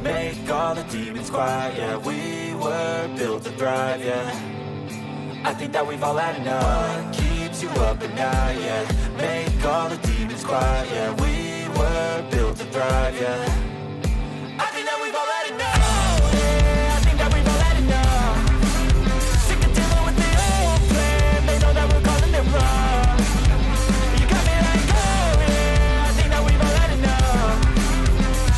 Make all the demons quiet, yeah. We were built to thrive, yeah. I think that we've all had enough. What keeps you up at night, yeah. Make all the demons quiet, yeah. We were built to thrive, yeah. I think that we've all had enough. Oh, yeah, I think that we've all had enough. Sick of dealing with the old plan. They know that we're calling it wrong. You got me like, oh, yeah, I think that we've all had enough.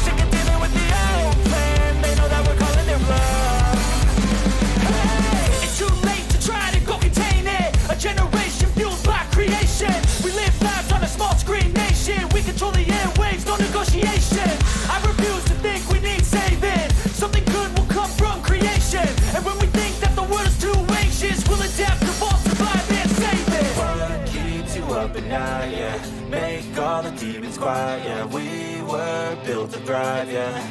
Sick of dealing with the old plan. They know that we're calling it wrong. Hey, it's too late to try to go contain it. A generation fueled by creation. We live lives on a small screen nation. We control the airwaves, no negotiation. I refuse to think we need saving. Something good will come from creation. And when we think that the world is too anxious, we'll adapt, evolve, survive, and save it. What keeps you up at night, yeah. Make all the demons quiet, yeah. We were built to thrive, yeah.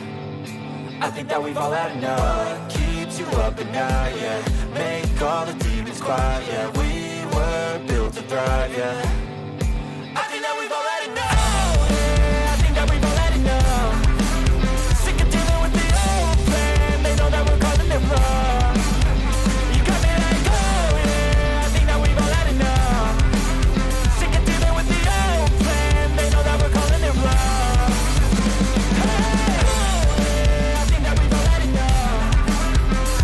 I think that we've all had enough. What keeps you up at night, yeah. Make all the demons quiet, yeah. We were built to thrive, yeah. I think that we've all had enough. Oh, yeah, I think that we've all had enough. Sick of dealing with the old plan. They know that we're calling it wrong. You got me like, oh, yeah, I think that we've all had enough. Sick of dealing with the old plan. They know that we're calling it wrong. Hey, oh, yeah, I think that we've all had enough.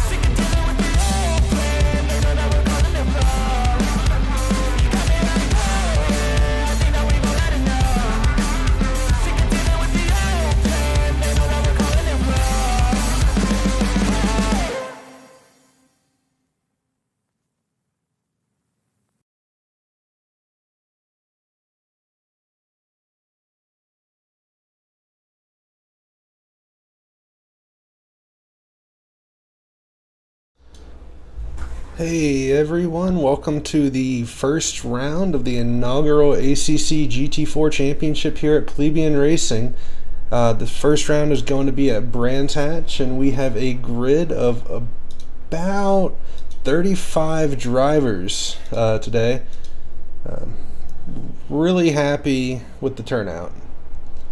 Sick of dealing with the old plan. They know that we're calling it wrong. You got me like, oh, yeah, I think that we've all had enough. Sick of dealing with the old plan. They know that we're calling it wrong. Hey everyone, welcome to the first round of the inaugural ACC GT4 championship here at Plebian Racing. The first round is going to be at Brands Hatch, and we have a grid of about 35 drivers today. Really happy with the turnout.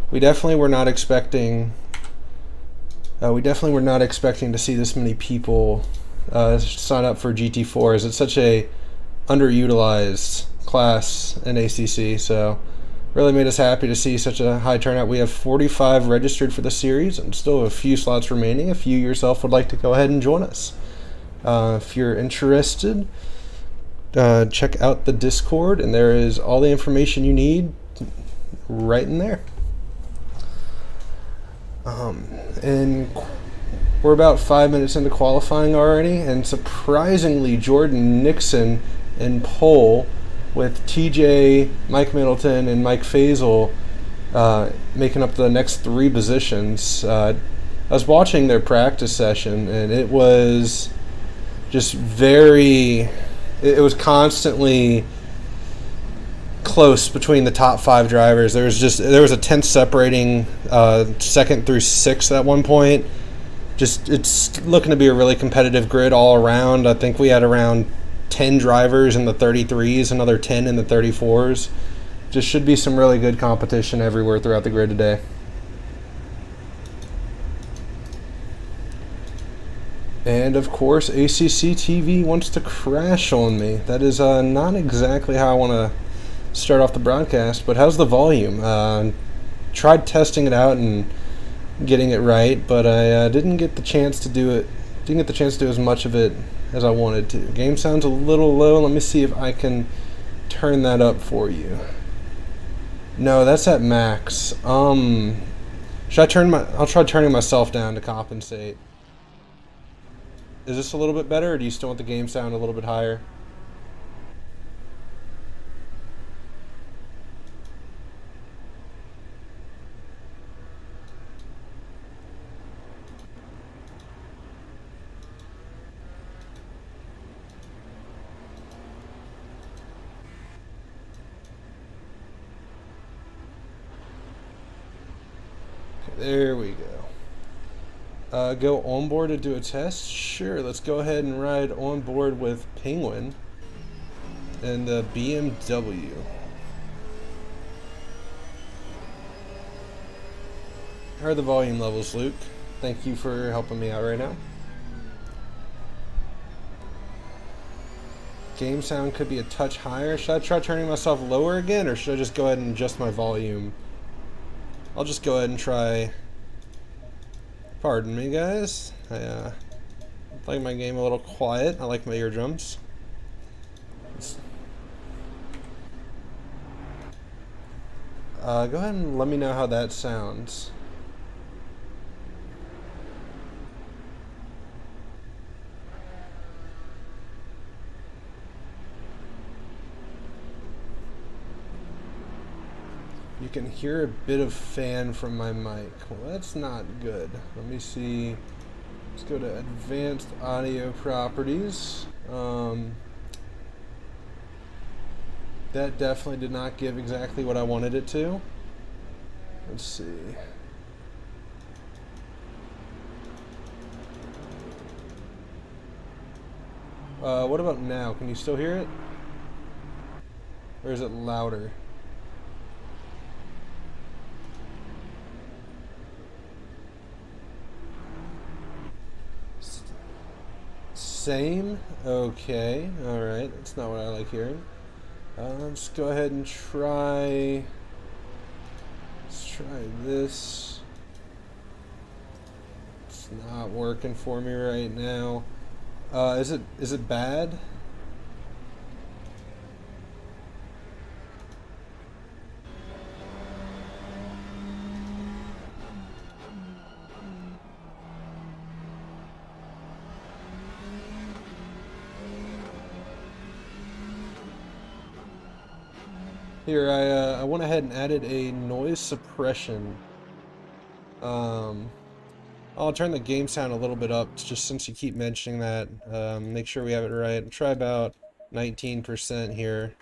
We definitely were not expecting to see this many people sign up for GT4, as it's such a underutilized class in ACC, so really made us happy to see such a high turnout. We have 45 registered for the series and still a few slots remaining if you yourself would like to go ahead and join us. If you're interested, check out the Discord, and there is all the information you need right in there. And we're about 5 minutes into qualifying already, and surprisingly, Jordan Nixon in pole with TJ, Mike Middleton, and Mike Faisal making up the next three positions. I was watching their practice session, and it was just it was constantly close between the top five drivers. There was a tenth separating second through sixth at one point. It's looking to be a really competitive grid all around. I think we had around 10 drivers in the 33s, another 10 in the 34s. Just should be some really good competition everywhere throughout the grid today. And of course, ACC TV wants to crash on me. That is not exactly how I want to start off the broadcast, but how's the volume? Tried testing it out and getting it right, but I didn't get the chance to do it. Didn't get the chance to do as much of it as I wanted to. Game sounds a little low. Let me see if I can turn that up for you. No, that's at max. I'll try turning myself down to compensate. Is this a little bit better, or do you still want the game sound a little bit higher? There we go. Go on board to do a test? Sure, let's go ahead and ride on board with Penguin and the BMW. How are the volume levels, Luke? Thank you for helping me out right now. Game sound could be a touch higher. Should I try turning myself lower again, or should I just go ahead and adjust my volume? I'll just go ahead and try. Pardon me, guys. I like my game a little quiet. I like my eardrums. Go ahead and let me know how that sounds. You can hear a bit of fan from my mic. Well, that's not good. Let me see. Let's go to advanced audio properties. That definitely did not give exactly what I wanted it to. Let's see. What about now? Can you still hear it? Or is it louder? Same? Okay. Alright. That's not what I like hearing. Let's go ahead and try... Let's try this. It's not working for me right now. Is it bad? Here, I went ahead and added a noise suppression. I'll turn the game sound a little bit up, just since you keep mentioning that. Make sure we have it right. Try about 19% here.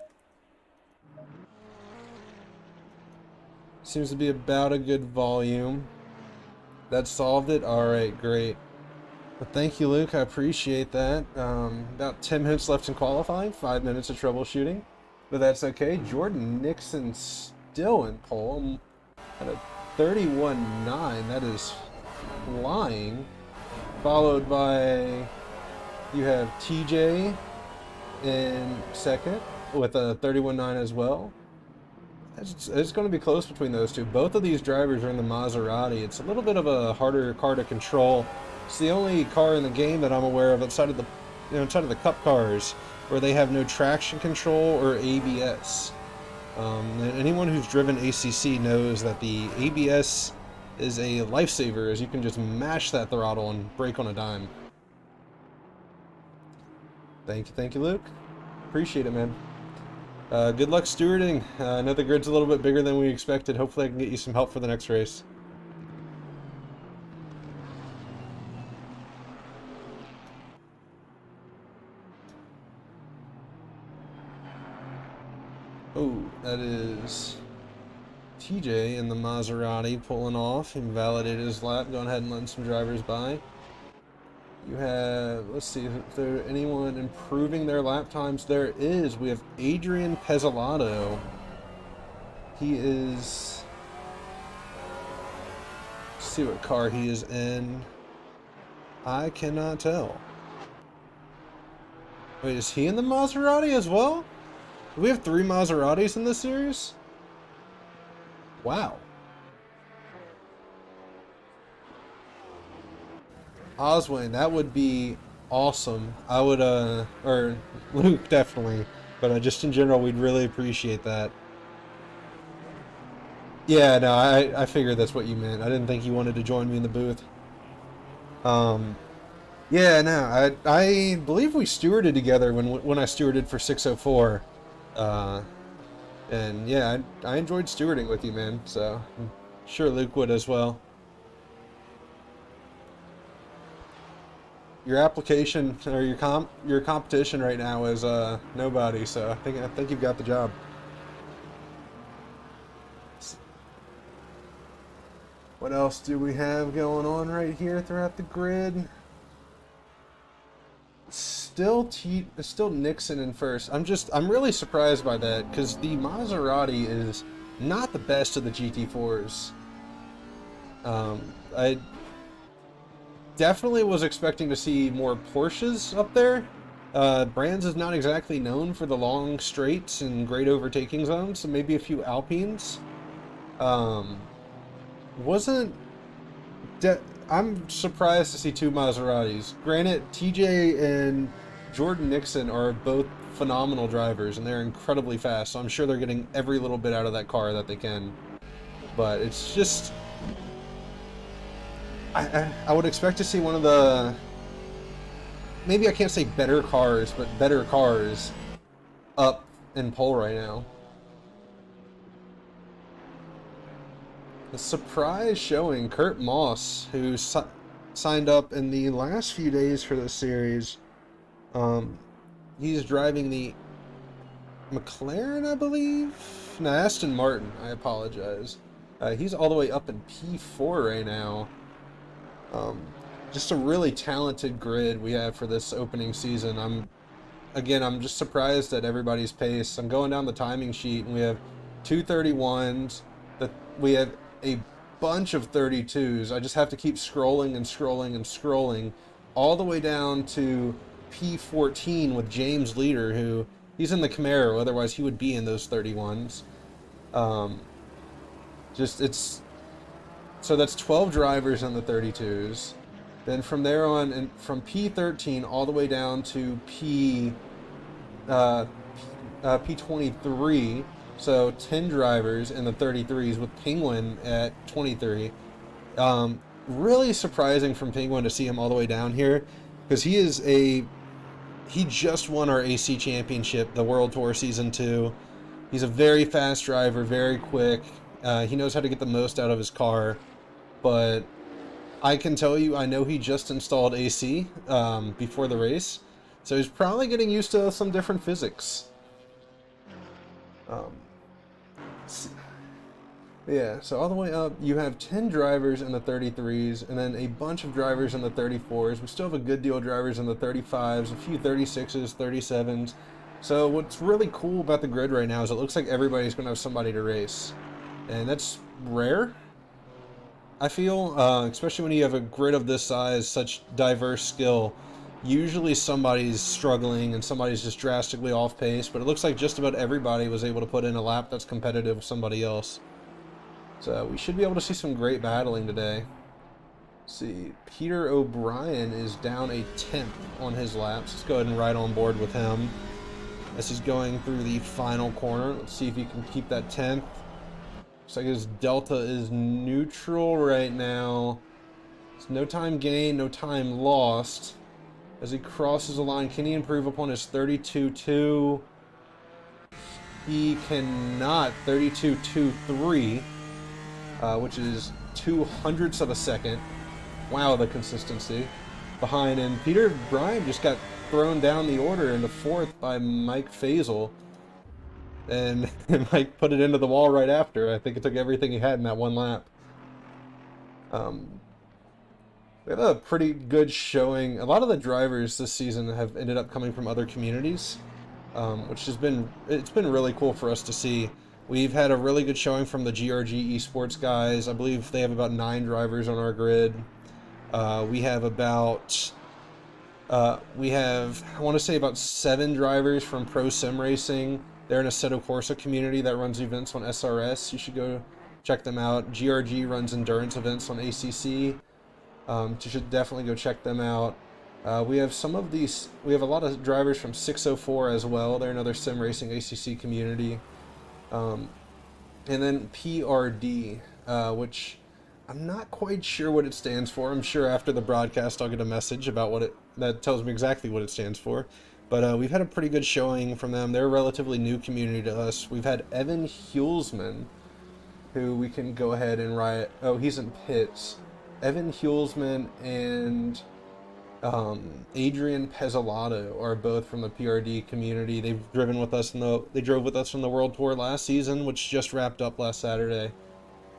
Seems to be about a good volume. That solved it? Alright, great. Well, thank you, Luke. I appreciate that. About 10 minutes left in qualifying, 5 minutes of troubleshooting. But that's okay. Jordan Nixon still in pole at a 31.9. That is flying. Followed by, you have TJ in second with a 31.9 as well. It's going to be close between those two. Both of these drivers are in the Maserati. It's a little bit of a harder car to control. It's the only car in the game that I'm aware of outside of the Cup cars where they have no traction control or ABS. And anyone who's driven ACC knows that the ABS is a lifesaver, as you can just mash that throttle and brake on a dime. Thank you, Luke. Appreciate it, man. Good luck stewarding. I know the grid's a little bit bigger than we expected. Hopefully I can get you some help for the next race. Oh, that is TJ in the Maserati pulling off. He validated his lap, going ahead and letting some drivers by. You have, let's see, if there anyone improving their lap times? There is. We have Adrian Pezzolato. He is, let's see what car he is in. I cannot tell. Wait, is he in the Maserati as well? Do we have 3 Maseratis in this series? Wow. Oswayne, that would be awesome. I would, or Luke definitely, but just in general, we'd really appreciate that. Yeah, no, I figured that's what you meant. I didn't think you wanted to join me in the booth. Yeah, no, I believe we stewarded together when I stewarded for 604. And yeah, I enjoyed stewarding with you, man, so I'm sure Luke would as well. Your application, or your competition right now is nobody, so I think you've got the job. What else do we have going on right here throughout the grid? Still Nixon in first. I'm really surprised by that because the Maserati is not the best of the GT4s. I definitely was expecting to see more Porsches up there. Brands is not exactly known for the long straights and great overtaking zones, so maybe a few Alpines. I'm surprised to see two Maseratis. Granted, TJ and Jordan Nixon are both phenomenal drivers, and they're incredibly fast, so I'm sure they're getting every little bit out of that car that they can. But it's just... I would expect to see one of the... Maybe I can't say better cars, but better cars up in pole right now. The surprise showing, Kurt Moss, who signed up in the last few days for this series. He's driving the McLaren, I believe? No, Aston Martin, I apologize. He's all the way up in P4 right now. Just a really talented grid we have for this opening season. I'm just surprised at everybody's pace. I'm going down the timing sheet, and we have two 31s. We have a bunch of 32s. I just have to keep scrolling and scrolling and scrolling all the way down to P14 with James Leader, who he's in the Camaro, otherwise he would be in those 31s. So that's 12 drivers in the 32s. Then from there on, and from P13 all the way down to P23, so 10 drivers in the 33s with Penguin at 23. Really surprising from Penguin to see him all the way down here, because he just won our AC Championship, the World Tour Season 2. He's a very fast driver, very quick. He knows how to get the most out of his car, but I can tell you, I know he just installed AC before the race, so he's probably getting used to some different physics. Yeah, so all the way up, you have 10 drivers in the 33s, and then a bunch of drivers in the 34s. We still have a good deal of drivers in the 35s, a few 36s, 37s. So what's really cool about the grid right now is it looks like everybody's going to have somebody to race. And that's rare, I feel, especially when you have a grid of this size, such diverse skill. Usually somebody's struggling and somebody's just drastically off pace, but it looks like just about everybody was able to put in a lap that's competitive with somebody else. So we should be able to see some great battling today. Let's see, Peter O'Brien is down a 10th on his laps. Let's go ahead and ride on board with him as he's going through the final corner. Let's see if he can keep that 10th. Looks like his delta is neutral right now. It's no time gained, no time lost. As he crosses the line, can he improve upon his 32.2? He cannot. 32.23, which is 0.02 of a second. Wow, the consistency behind him. Peter Bryan just got thrown down the order into 4th by Mike Faisal. And Mike put it into the wall right after. I think it took everything he had in that one lap. We have a pretty good showing. A lot of the drivers this season have ended up coming from other communities, which has been really cool for us to see. We've had a really good showing from the GRG Esports guys. I believe they have about 9 drivers on our grid. We have about I want to say about 7 drivers from Pro Sim Racing. They're an Assetto Corsa community that runs events on SRS. You should go check them out. GRG runs endurance events on ACC. You should definitely go check them out. We have a lot of drivers from 604 as well. They're another sim racing ACC community. And then PRD, which I'm not quite sure what it stands for. I'm sure after the broadcast I'll get a message about that tells me exactly what it stands for. But we've had a pretty good showing from them. They're a relatively new community to us. We've had Evan Hulsman, who we can go ahead and ride. Oh, he's in pits. Evan Hulsman and Adrian Pezzolato are both from the PRD community. They drove with us from the World Tour last season, which just wrapped up last Saturday.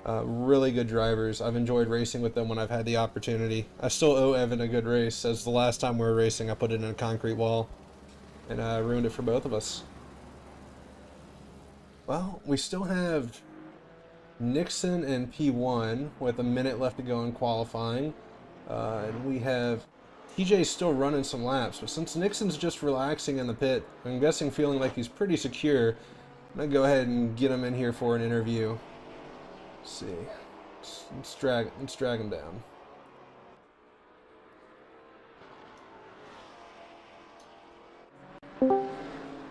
Really good drivers. I've enjoyed racing with them when I've had the opportunity. I still owe Evan a good race, as the last time we were racing, I put it in a concrete wall and ruined it for both of us. Well, we still have Nixon and P1 with a minute left to go in qualifying. And we have TJ still running some laps, but since Nixon's just relaxing in the pit, I'm guessing feeling like he's pretty secure, I'm going to go ahead and get him in here for an interview. Let's see. Let's drag him down.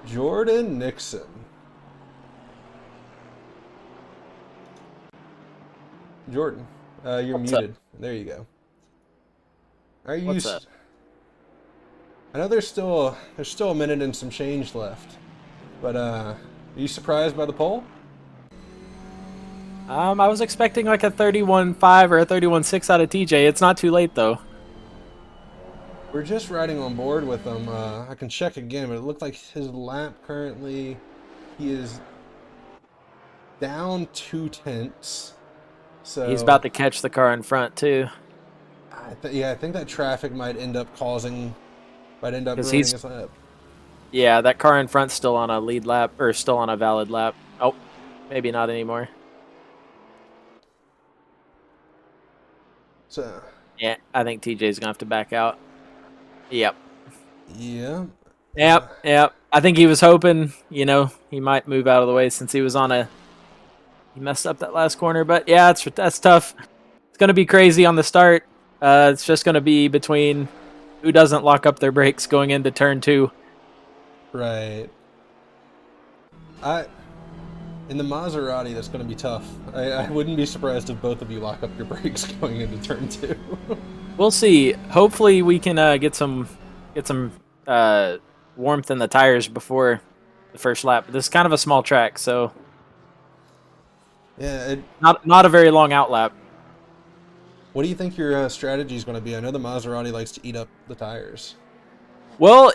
Jordan Nixon. Jordan, you're What's muted. up? There you go. Are you? What's up? I know there's still a minute and some change left, but are you surprised by the poll? I was expecting like a 31.5 or a 31.6 out of TJ. It's not too late though. We're just riding on board with him. I can check again, but it looked like his lap currently, he is down 2/10. So He's about to catch the car in front too. I think that traffic might end up ruining his lap. Yeah, that car in front's still on a lead lap, or still on a valid lap. Oh, maybe not anymore. So Yeah, I think TJ's gonna have to back out. Yep. yeah. Yep. I think he was hoping, he might move out of the way since he was he messed up that last corner. But yeah, that's tough. It's gonna be crazy on the start. It's just gonna be between who doesn't lock up their brakes going into turn 2. Right. In the Maserati, that's going to be tough. I wouldn't be surprised if both of you lock up your brakes going into turn 2. We'll see. Hopefully, we can get some warmth in the tires before the first lap. This is kind of a small track, so yeah. Not a very long out lap. What do you think your strategy is going to be? I know the Maserati likes to eat up the tires. Well,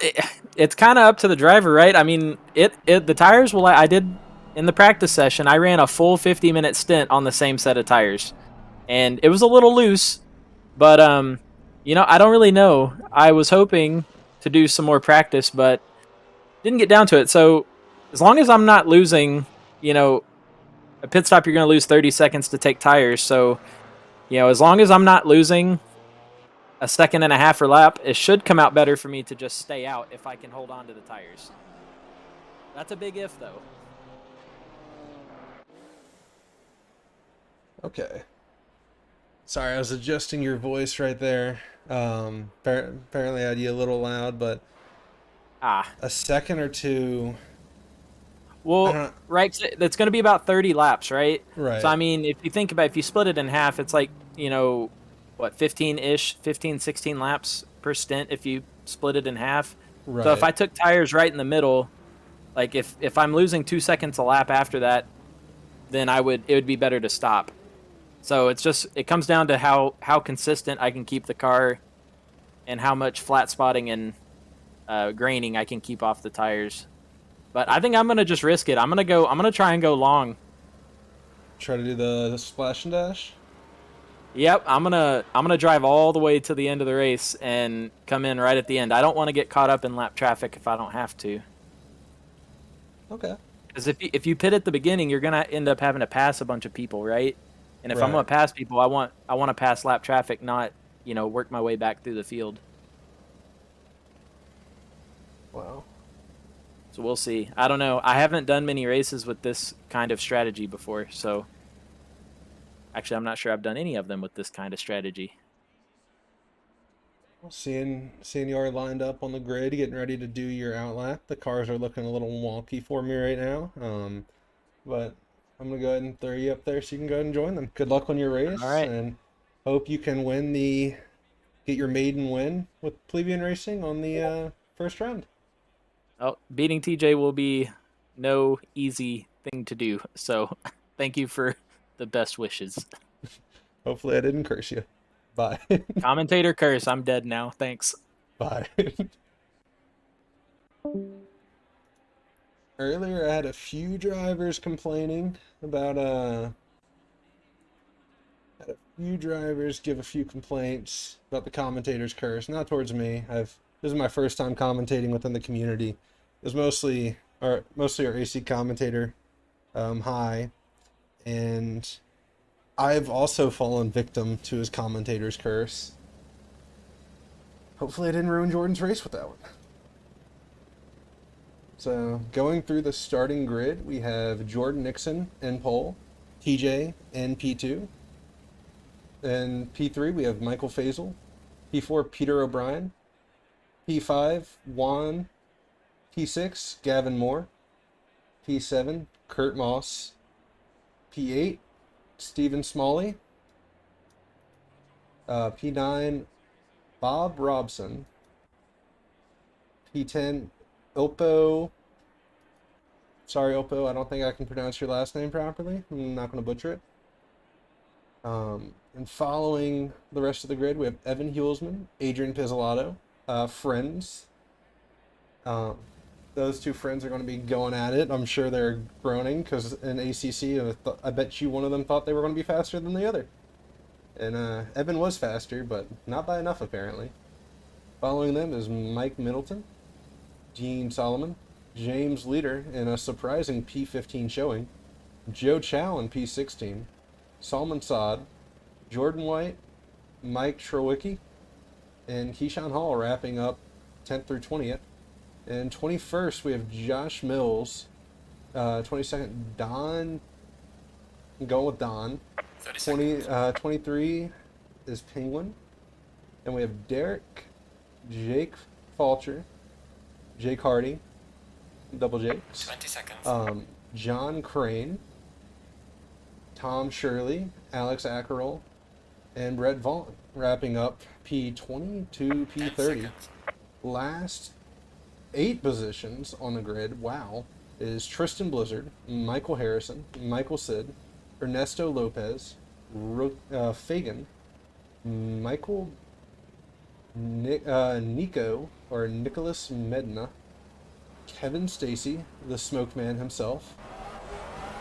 it's kind of up to the driver, right? I mean, the tires will. I did in the practice session. I ran a full 50-minute stint on the same set of tires, and it was a little loose, but I don't really know. I was hoping to do some more practice, but didn't get down to it. So as long as I'm not losing, a pit stop, you're going to lose 30 seconds to take tires. So, as long as I'm not losing a second and a half per lap, it should come out better for me to just stay out if I can hold on to the tires. That's a big if, though. Okay. Sorry, I was adjusting your voice right there. Apparently I had you a little loud, but a second or two. Well, right, that's going to be about 30 laps, right? Right. So, I mean, if you split it in half, it's like, 15-ish, 15, 16 laps per stint if you split it in half. Right. So if I took tires right in the middle, like if I'm losing 2 seconds a lap after that, then it would be better to stop. So it comes down to how consistent I can keep the car and how much flat spotting and graining I can keep off the tires. But I think I'm going to just risk it. I'm going to try and go long. Try to do the splash and dash? Yep, I'm gonna drive all the way to the end of the race and come in right at the end. I don't want to get caught up in lap traffic if I don't have to. Okay. Because if you pit at the beginning, you're gonna end up having to pass a bunch of people, right? And if I'm gonna pass people, I want to pass lap traffic, not work my way back through the field. Wow. So we'll see. I don't know. I haven't done many races with this kind of strategy before, so. Actually, I'm not sure I've done any of them with this kind of strategy. Well, seeing you are lined up on the grid, getting ready to do your outlap. The cars are looking a little wonky for me right now. But I'm gonna go ahead and throw you up there so you can go ahead and join them. Good luck on your race. All right. And hope you can get your maiden win with Plebian Racing on the first round. Oh, beating TJ will be no easy thing to do. So, thank you for the best wishes. Hopefully I didn't curse you. Bye. Commentator curse. I'm dead now. Thanks. Bye. Earlier I had a few drivers complaining about few drivers give a few complaints about the commentator's curse. Not towards me. This is my first time commentating within the community. It was mostly our AC commentator, Hi, and I've also fallen victim to his commentator's curse. Hopefully I didn't ruin Jordan's race with that one. So, going through the starting grid, we have Jordan Nixon in pole, TJ in P2. In P3, we have Michael Faisal. P4, Peter O'Brien. P5, Juan. P6, Gavin Moore. P7, Kurt Moss. P8, Stephen Smalley. P9, Bob Robson. P10, Ilpo. Sorry, Ilpo, I don't think I can pronounce your last name properly. I'm not going to butcher it. And following the rest of the grid, we have Evan Hulsman, Adrian Pizzolato, friends. Those two friends are going to be going at it. I'm sure they're groaning because in ACC, I bet you one of them thought they were going to be faster than the other. And Evan was faster, but not by enough apparently. Following them is Mike Middleton, Gene Solomon, James Leader in a surprising P15 showing, Joe Chow in P16, Salman Saad, Jordan White, Mike Trowicki, and Keyshawn Hall wrapping up 10th through 20th. And 21st, we have Josh Mills. 22nd, Don. I'm going with Don. 23 is Penguin. And we have Derek, Jake Falcher, Jake Hardy, double Jakes. 20 seconds. John Crane, Tom Shirley, Alex Ackerell, and Brett Vaughn, wrapping up P20 to P30. Last 8 positions on the grid, wow, is Tristan Blizzard, Michael Harrison, Michael Sid, Ernesto Lopez, Fagan, Michael Nicholas Medina, Kevin Stacy, the Smoked Man himself,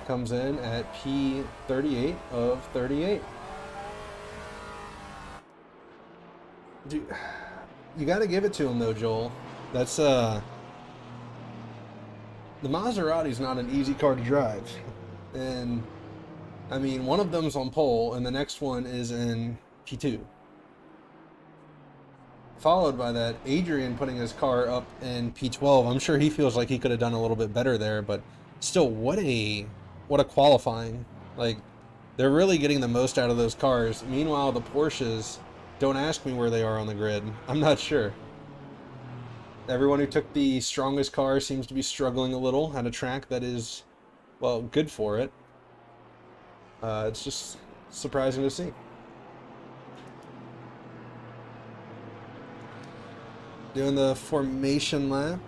comes in at P38 of 38. Dude, you got to give it to him though, Joel. That's the Maserati's not an easy car to drive, and I mean one of them's on pole, and the next one is in P2. Followed by that, Adrian putting his car up in P12. I'm sure he feels like he could have done a little bit better there, but still, what a qualifying. Like, they're really getting the most out of those cars. Meanwhile, the Porsches, don't ask me where they are on the grid. I'm not sure. Everyone who took the strongest car seems to be struggling a little at a track that is, well, good for it. It's just surprising to see. Doing the formation lap.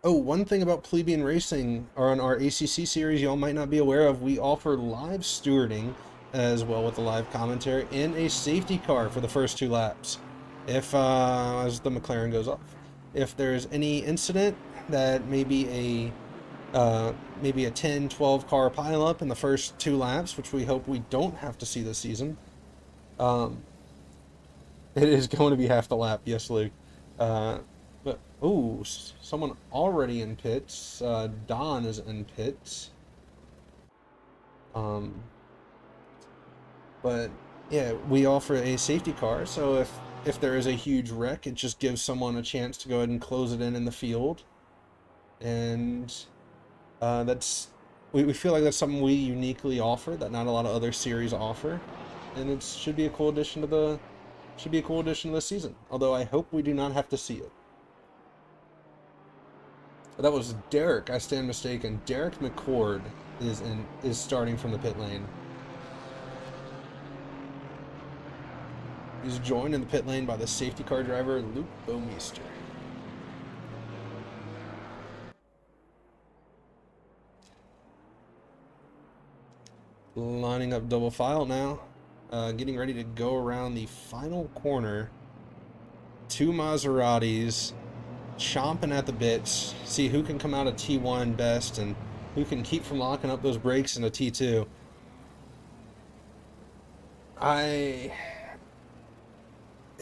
One thing about Plebian Racing, or on our ACC series, y'all might not be aware of, we offer live stewarding as well with the live commentary and a safety car for the first 2 laps. If, as the McLaren goes off. If there's any incident that maybe a 10-12 car pileup in the first 2 laps, which we hope we don't have to see this season, it is going to be half the lap. Yes, Luke. But someone already in pits. Don is in pits. But yeah, we offer a safety car, so if there is a huge wreck, it just gives someone a chance to go ahead and close it in the field. And we feel like that's something we uniquely offer that not a lot of other series offer, and it should be a cool addition to the season. Although I hope we do not have to see it. But that was Derek. I stand mistaken. Derek McCord is starting from the pit lane. He's joined in the pit lane by the safety car driver, Luke Baumeister. Lining up double file now. Getting ready to go around the final corner. 2 Maseratis chomping at the bits. See who can come out of T1 best and who can keep from locking up those brakes into T2.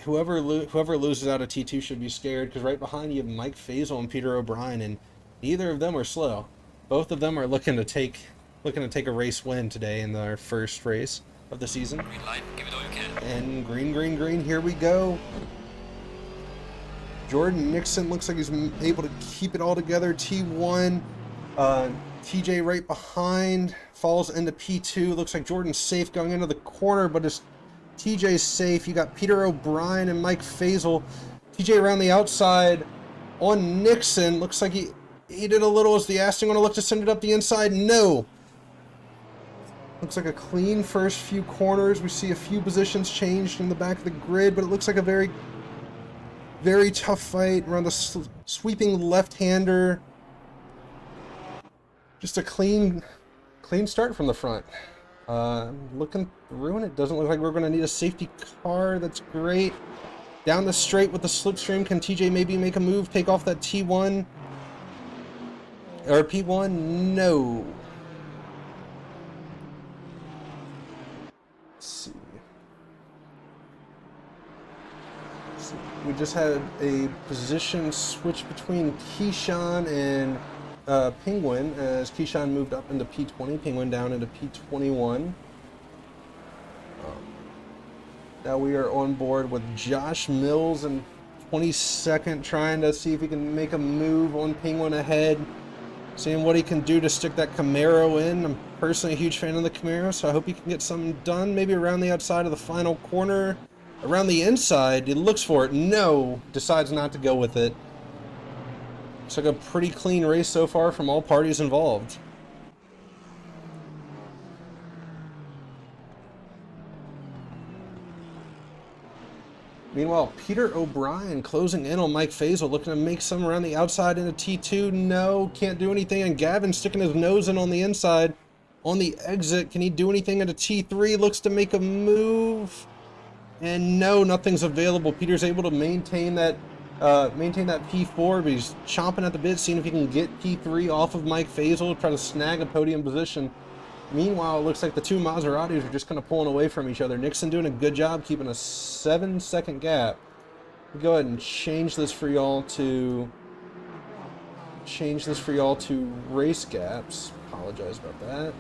Whoever loses out of T2 should be scared, because right behind you have Mike Faisal and Peter O'Brien, and neither of them are slow. Both of them are looking to take a race win today in their first race of the season. Green light, give it all you can. And green, here we go. Jordan Nixon looks like he's able to keep it all together. T1, TJ right behind, falls into P2. Looks like Jordan's safe going into the corner, but it's TJ's safe. You got Peter O'Brien and Mike Faisal. TJ around the outside on Nixon. Looks like he did a little as the Aston going to look to send it up the inside. No. Looks like a clean first few corners. We see a few positions changed in the back of the grid, but it looks like a very, very tough fight around the sweeping left-hander. Just a clean start from the front. Looking through, and it doesn't look like we're going to need a safety car. That's great. Down the straight with the slipstream. Can TJ maybe make a move, take off that T1? Or P1? No. Let's see. We just had a position switch between Keyshawn and Penguin, as Keyshawn moved up into P20, Penguin down into P21. Now we are on board with Josh Mills in 22nd, trying to see if he can make a move on Penguin ahead, seeing what he can do to stick that Camaro in. I'm personally a huge fan of the Camaro, so I hope he can get something done, maybe around the outside of the final corner. Around the inside, he looks for it. No, decides not to go with it. Looks like a pretty clean race so far from all parties involved. Meanwhile, Peter O'Brien closing in on Mike Faisal, looking to make some around the outside into T2. No, can't do anything. And Gavin sticking his nose in on the inside. On the exit, can he do anything into T3? Looks to make a move. And no, nothing's available. Peter's able to maintain that P4, but he's chomping at the bit, seeing if he can get P3 off of Mike Faisal, try to snag a podium position. Meanwhile, it looks like the two Maseratis are just kind of pulling away from each other. Nixon doing a good job keeping a 7-second gap. We'll go ahead and change this for y'all to race gaps. Apologize about that.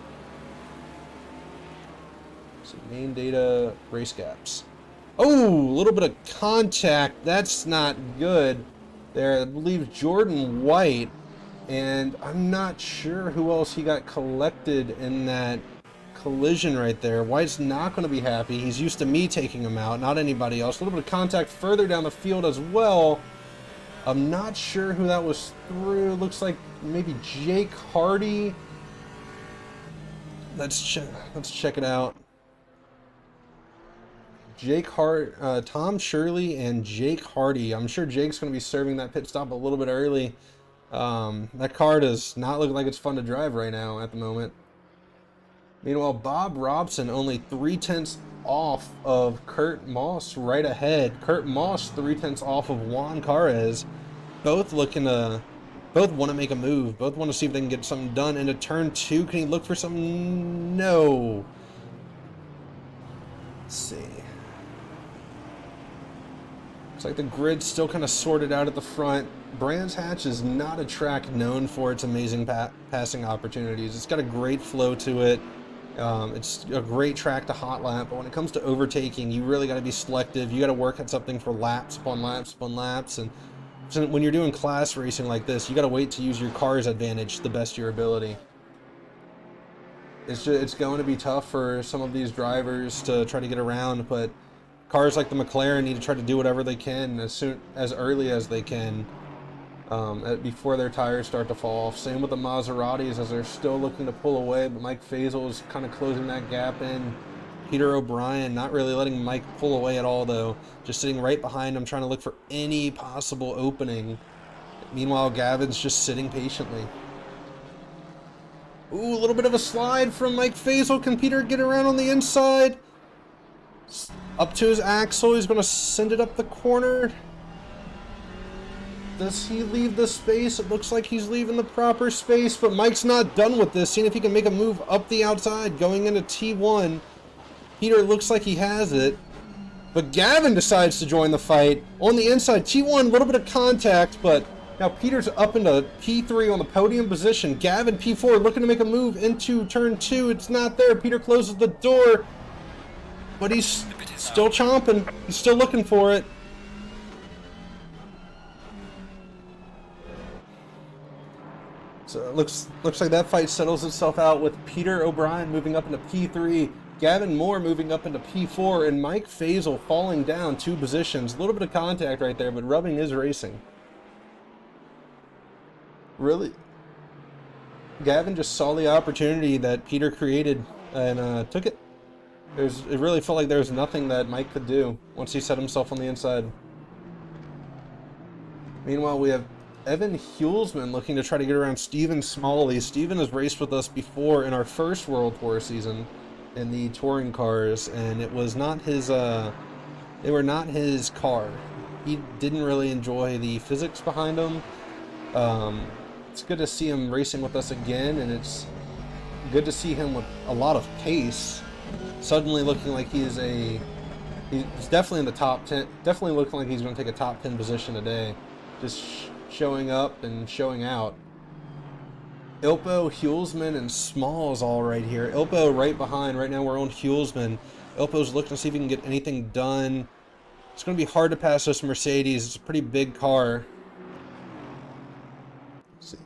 So main data, race gaps. Oh, a little bit of contact. That's not good there. I believe Jordan White, and I'm not sure who else he got collected in that collision right there. White's not going to be happy. He's used to me taking him out, not anybody else. A little bit of contact further down the field as well. I'm not sure who that was through. Looks like maybe Jake Hardy. Let's check it out. Tom Shirley and Jake Hardy. I'm sure Jake's going to be serving that pit stop a little bit early. That car does not look like it's fun to drive right now at the moment. Meanwhile, Bob Robson only 3/10 off of Kurt Moss right ahead. Kurt Moss 3/10 off of Juan Carez. Both want to make a move. Both want to see if they can get something done. Into turn 2, can he look for something? No. Let's see. Looks like the grid's still kind of sorted out at the front. Brands Hatch is not a track known for its amazing passing opportunities. It's got a great flow to it. It's a great track to hot lap, but when it comes to overtaking, you really got to be selective. You got to work at something for laps upon laps upon laps, and so when you're doing class racing like this, you got to wait to use your car's advantage to the best of your ability. It's going to be tough for some of these drivers to try to get around, but cars like the McLaren need to try to do whatever they can as early as they can before their tires start to fall off. Same with the Maseratis, as they're still looking to pull away, but Mike Faisal is kind of closing that gap in. Peter O'Brien not really letting Mike pull away at all, though. Just sitting right behind him, trying to look for any possible opening. Meanwhile, Gavin's just sitting patiently. Ooh, a little bit of a slide from Mike Faisal. Can Peter get around on the inside? Up to his axle. He's going to send it up the corner. Does he leave the space? It looks like he's leaving the proper space, but Mike's not done with this. Seeing if he can make a move up the outside, going into T1. Peter looks like he has it, but Gavin decides to join the fight. On the inside, T1, a little bit of contact, but now Peter's up into P3 on the podium position. Gavin, P4, looking to make a move into turn 2. It's not there. Peter closes the door, but he's still chomping. He's still looking for it. So it looks like that fight settles itself out with Peter O'Brien moving up into P3, Gavin Moore moving up into P4, and Mike Faisal falling down 2 positions. A little bit of contact right there, but rubbing is racing. Really, Gavin just saw the opportunity that Peter created and took it. It really felt like there was nothing that Mike could do once he set himself on the inside. Meanwhile, we have Evan Hulsman looking to try to get around Steven Smalley. Steven has raced with us before in our first World Tour season in the touring cars, and it was not his. They were not his car. He didn't really enjoy the physics behind them. It's good to see him racing with us again, and it's good to see him with a lot of pace. Suddenly looking like he's definitely in the top 10. Definitely looking like he's going to take a top 10 position today. Just showing up and showing out. Ilpo, Hulsman, and Smalls all right here. Ilpo right behind. Right now we're on Hulsman. Ilpo's looking to see if he can get anything done. It's going to be hard to pass this Mercedes. It's a pretty big car. Let's see.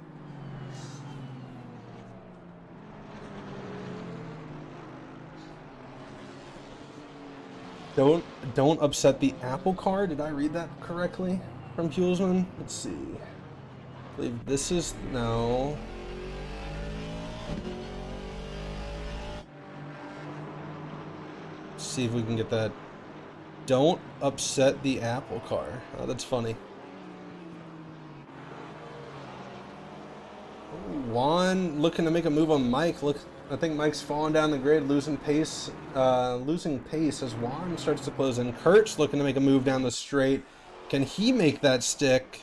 Don't upset the Apple car. Did I read that correctly from Hulsman? Let's see. I believe this is no. Let's see if we can get that. Don't upset the Apple car. Oh, that's funny. Juan looking to make a move on Mike. Look, I think Mike's falling down the grid, losing pace as Juan starts to close in. Kurt's looking to make a move down the straight. Can he make that stick?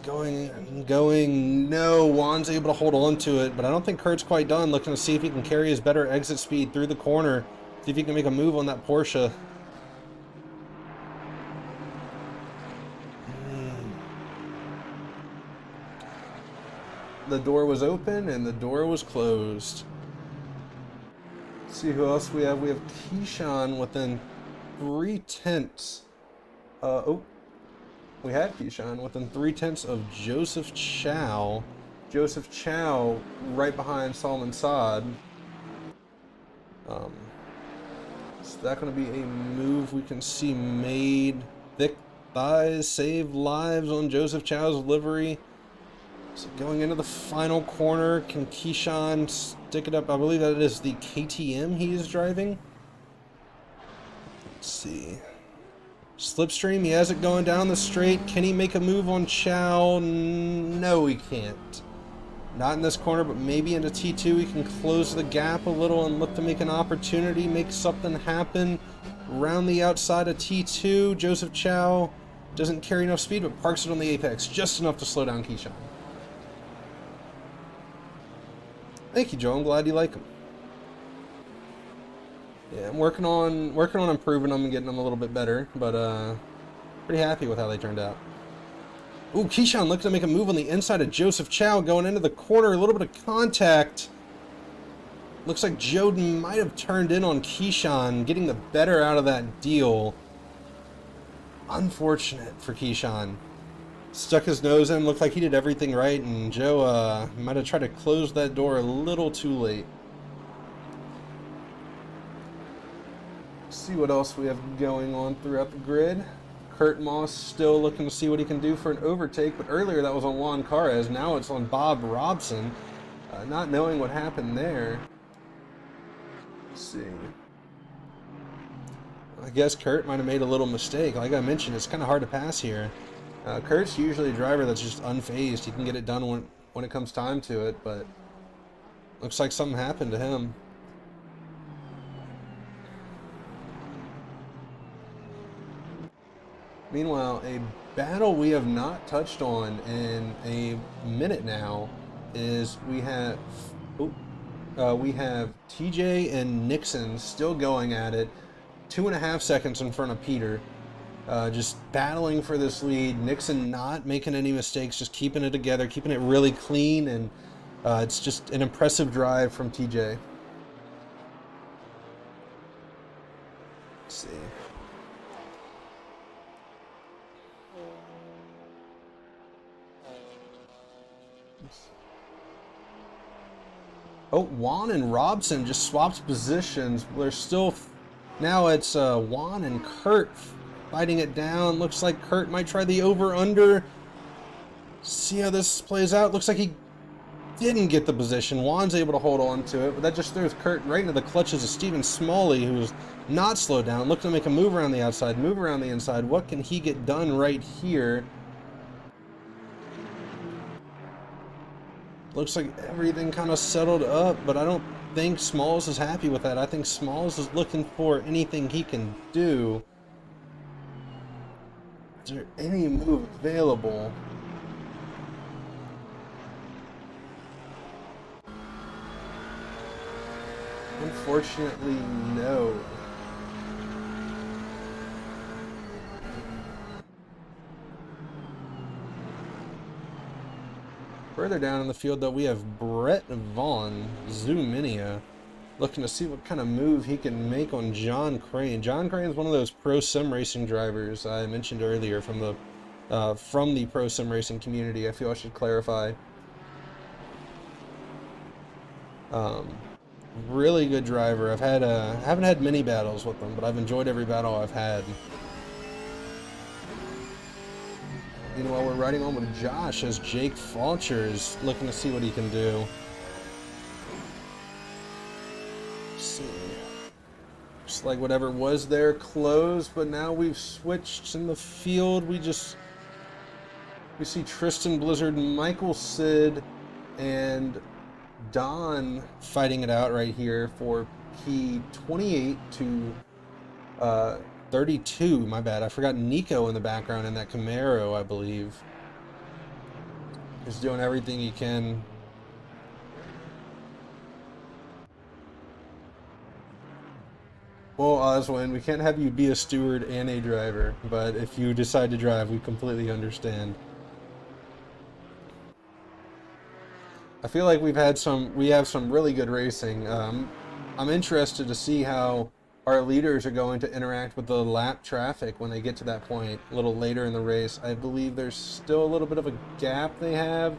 Going. No, Juan's able to hold on to it, but I don't think Kurt's quite done. Looking to see if he can carry his better exit speed through the corner. See if he can make a move on that Porsche. The door was open and the door was closed. Let's see who else we have. We have Keyshawn within 3/10. We had Keyshawn within 3/10 of Joseph Chow. Joseph Chow right behind Solomon Saad. Is that going to be a move we can see made? Thick thighs save lives on Joseph Chow's livery. So going into the final corner, can Keyshawn stick it up? I believe that is the KTM he is driving. Let's see. Slipstream, he has it going down the straight. Can he make a move on Chow? No, he can't. Not in this corner, but maybe into T2 he can close the gap a little and look to make an opportunity, make something happen. Around the outside of T2, Joseph Chow doesn't carry enough speed, but parks it on the apex, just enough to slow down Keyshawn. Thank you, Joe. I'm glad you like him. Yeah, I'm working on improving them and getting them a little bit better, but pretty happy with how they turned out. Ooh, Keyshawn looking to make a move on the inside of Joseph Chow, going into the corner, a little bit of contact. Looks like Joden might have turned in on Keyshawn, getting the better out of that deal. Unfortunate for Keyshawn. Stuck his nose in, looked like he did everything right, and Joe might have tried to close that door a little too late. See what else we have going on throughout the grid. Kurt Moss still looking to see what he can do for an overtake, but earlier that was on Juan Carres. Now it's on Bob Robson. Not knowing what happened there. Let's see. I guess Kurt might have made a little mistake. Like I mentioned, it's kind of hard to pass here. Kurt's usually a driver that's just unfazed. He can get it done when it comes time to it, but looks like something happened to him. Meanwhile, a battle we have not touched on in a minute now is we have we have TJ and Nixon still going at it. 2.5 seconds in front of Peter. Just battling for this lead. Nixon not making any mistakes, just keeping it together, keeping it really clean, and it's just an impressive drive from TJ. Let's see. Oh, Juan and Robson just swapped positions. They're still... Now it's Juan and Kurt fighting it down. Looks like Kurt might try the over-under. See how this plays out. Looks like he didn't get the position. Juan's able to hold on to it, but that just throws Kurt right into the clutches of Stephen Smalley, who's not slowed down. Looking to make a move around the outside, move around the inside. What can he get done right here? Looks like everything kind of settled up, but I don't think Smalls is happy with that. I think Smalls is looking for anything he can do. Is there any move available? Unfortunately, no. Further down in the field, though, we have Brett Vaughn, Zoominia, looking to see what kind of move he can make on John Crane. John Crane is one of those pro sim racing drivers I mentioned earlier from the pro sim racing community. I feel I should clarify. Really good driver. Haven't had many battles with him, but I've enjoyed every battle I've had. Meanwhile, we're riding on with Josh as Jake Falcher is looking to see what he can do. Let's see. Looks like whatever was there closed, but now we've switched in the field. We see Tristan Blizzard, Michael Sid, and Don fighting it out right here for P28 to 32, my bad. I forgot Nico in the background in that Camaro, I believe. He's doing everything he can. Well, Oswin, we can't have you be a steward and a driver, but if you decide to drive, we completely understand. I feel like we have some really good racing. I'm interested to see how our leaders are going to interact with the lap traffic when they get to that point a little later in the race. I believe there's still a little bit of a gap they have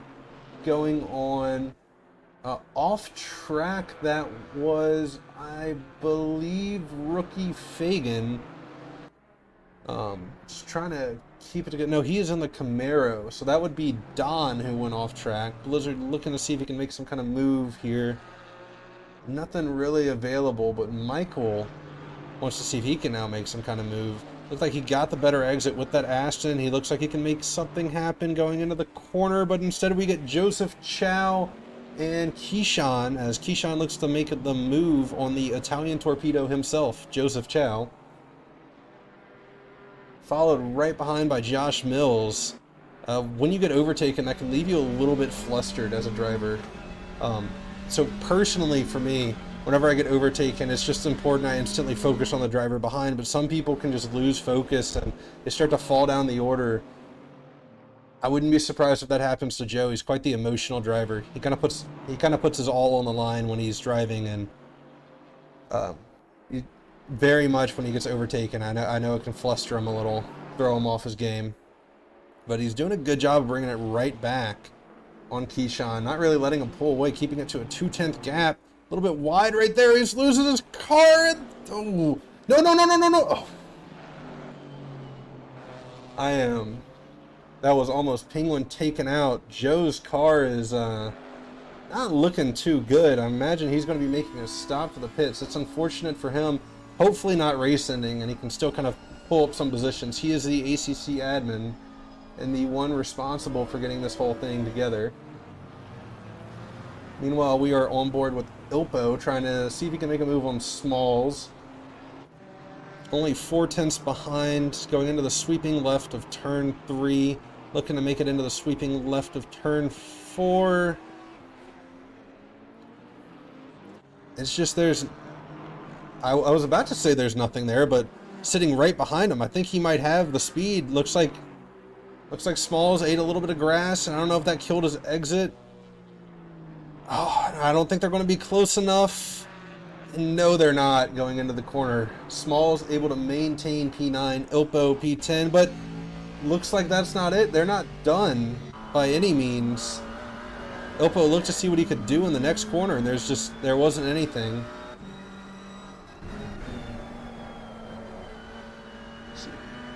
going on. Off track, that was, I believe, rookie Fagan. Just trying to keep it together. No, he is in the Camaro, so that would be Don who went off track. Blizzard looking to see if he can make some kind of move here. Nothing really available, but Michael wants to see if he can now make some kind of move. Looks like he got the better exit with that Aston. He looks like he can make something happen going into the corner, but instead we get Joseph Chow and Keyshawn, as Keyshawn looks to make the move on the Italian torpedo himself, Joseph Chow. Followed right behind by Josh Mills. When you get overtaken, that can leave you a little bit flustered as a driver. So personally for me, whenever I get overtaken, it's just important I instantly focus on the driver behind, but some people can just lose focus and they start to fall down the order. I wouldn't be surprised if that happens to Joe. He's quite the emotional driver. He kind of puts his all on the line when he's driving, and very much when he gets overtaken, I know it can fluster him a little, throw him off his game. But he's doing a good job of bringing it right back on Keyshawn, not really letting him pull away, keeping it to a 2/10 gap. A little bit wide right there. He's losing his car. And, oh, no. Oh. That was almost Penguin taken out. Joe's car is not looking too good. I imagine he's going to be making a stop for the pits. It's unfortunate for him. Hopefully not race ending, and he can still kind of pull up some positions. He is the ACC admin and the one responsible for getting this whole thing together. Meanwhile, we are on board with Ilpo, trying to see if he can make a move on Smalls. Only 4/10 behind, going into the sweeping left of turn 3. Looking to make it into the sweeping left of turn 4. It's just there's... I was about to say there's nothing there, but sitting right behind him, I think he might have the speed. Looks like Smalls ate a little bit of grass, and I don't know if that killed his exit. Oh, I don't think they're going to be close enough. No, they're not going into the corner. Smalls able to maintain P9, Ilpo P10, but looks like that's not it. They're not done by any means. Ilpo looked to see what he could do in the next corner, and there wasn't anything.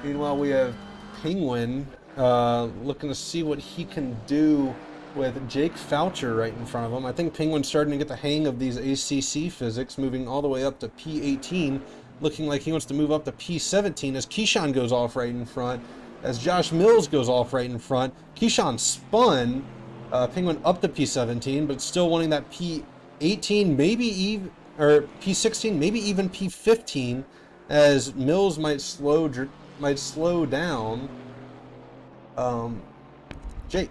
Meanwhile, we have Penguin looking to see what he can do with Jake Foucher right in front of him. I think Penguin's starting to get the hang of these ACC physics, moving all the way up to P18, looking like he wants to move up to P17 as Keyshawn goes off right in front, as Josh Mills goes off right in front. Keyshawn spun Penguin up to P17, but still wanting that P18, maybe even, or P16, maybe even P15, as Mills might slow down Jake.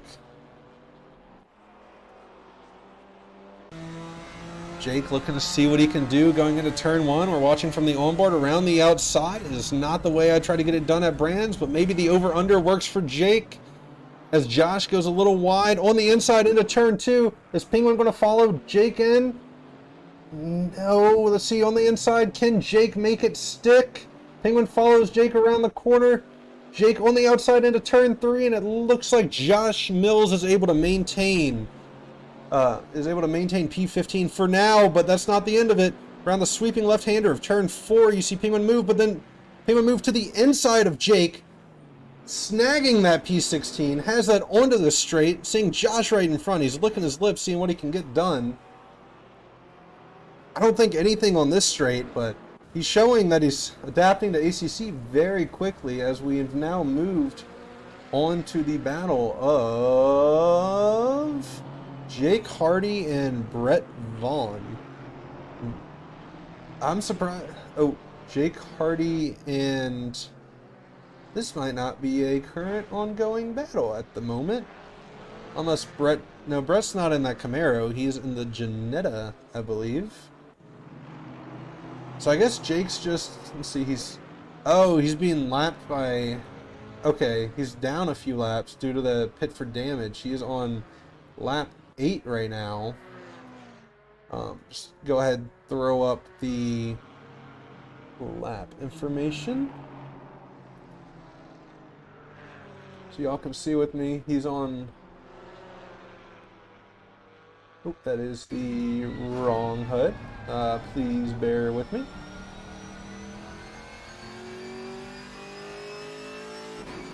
Jake looking to see what he can do going into turn one. We're watching from the onboard around the outside. It is not the way I try to get it done at Brands, but maybe the over-under works for Jake as Josh goes a little wide on the inside into turn two. Is Penguin going to follow Jake in? No. Let's see on the inside. Can Jake make it stick? Penguin follows Jake around the corner. Jake on the outside into turn three, and it looks like Josh Mills is able to maintain P15 for now, but that's not the end of it. Around the sweeping left-hander of turn 4, you see Penguin move, but then Penguin move to the inside of Jake, snagging that P16, has that onto the straight, seeing Josh right in front. He's licking his lips, seeing what he can get done. I don't think anything on this straight, but he's showing that he's adapting to ACC very quickly as we have now moved on to the battle of Jake Hardy and Brett Vaughn. I'm surprised. Oh, Jake Hardy and... This might not be a current ongoing battle at the moment. Unless Brett... No, Brett's not in that Camaro. He's in the Janetta, I believe. So I guess Jake's just... Let's see, he's... Oh, he's being lapped by... Okay, he's down a few laps due to the pit for damage. He is on lap 8 right now. Just go ahead and throw up the lap information so y'all can see with me. He's on... Oh, that is the wrong HUD. Please bear with me.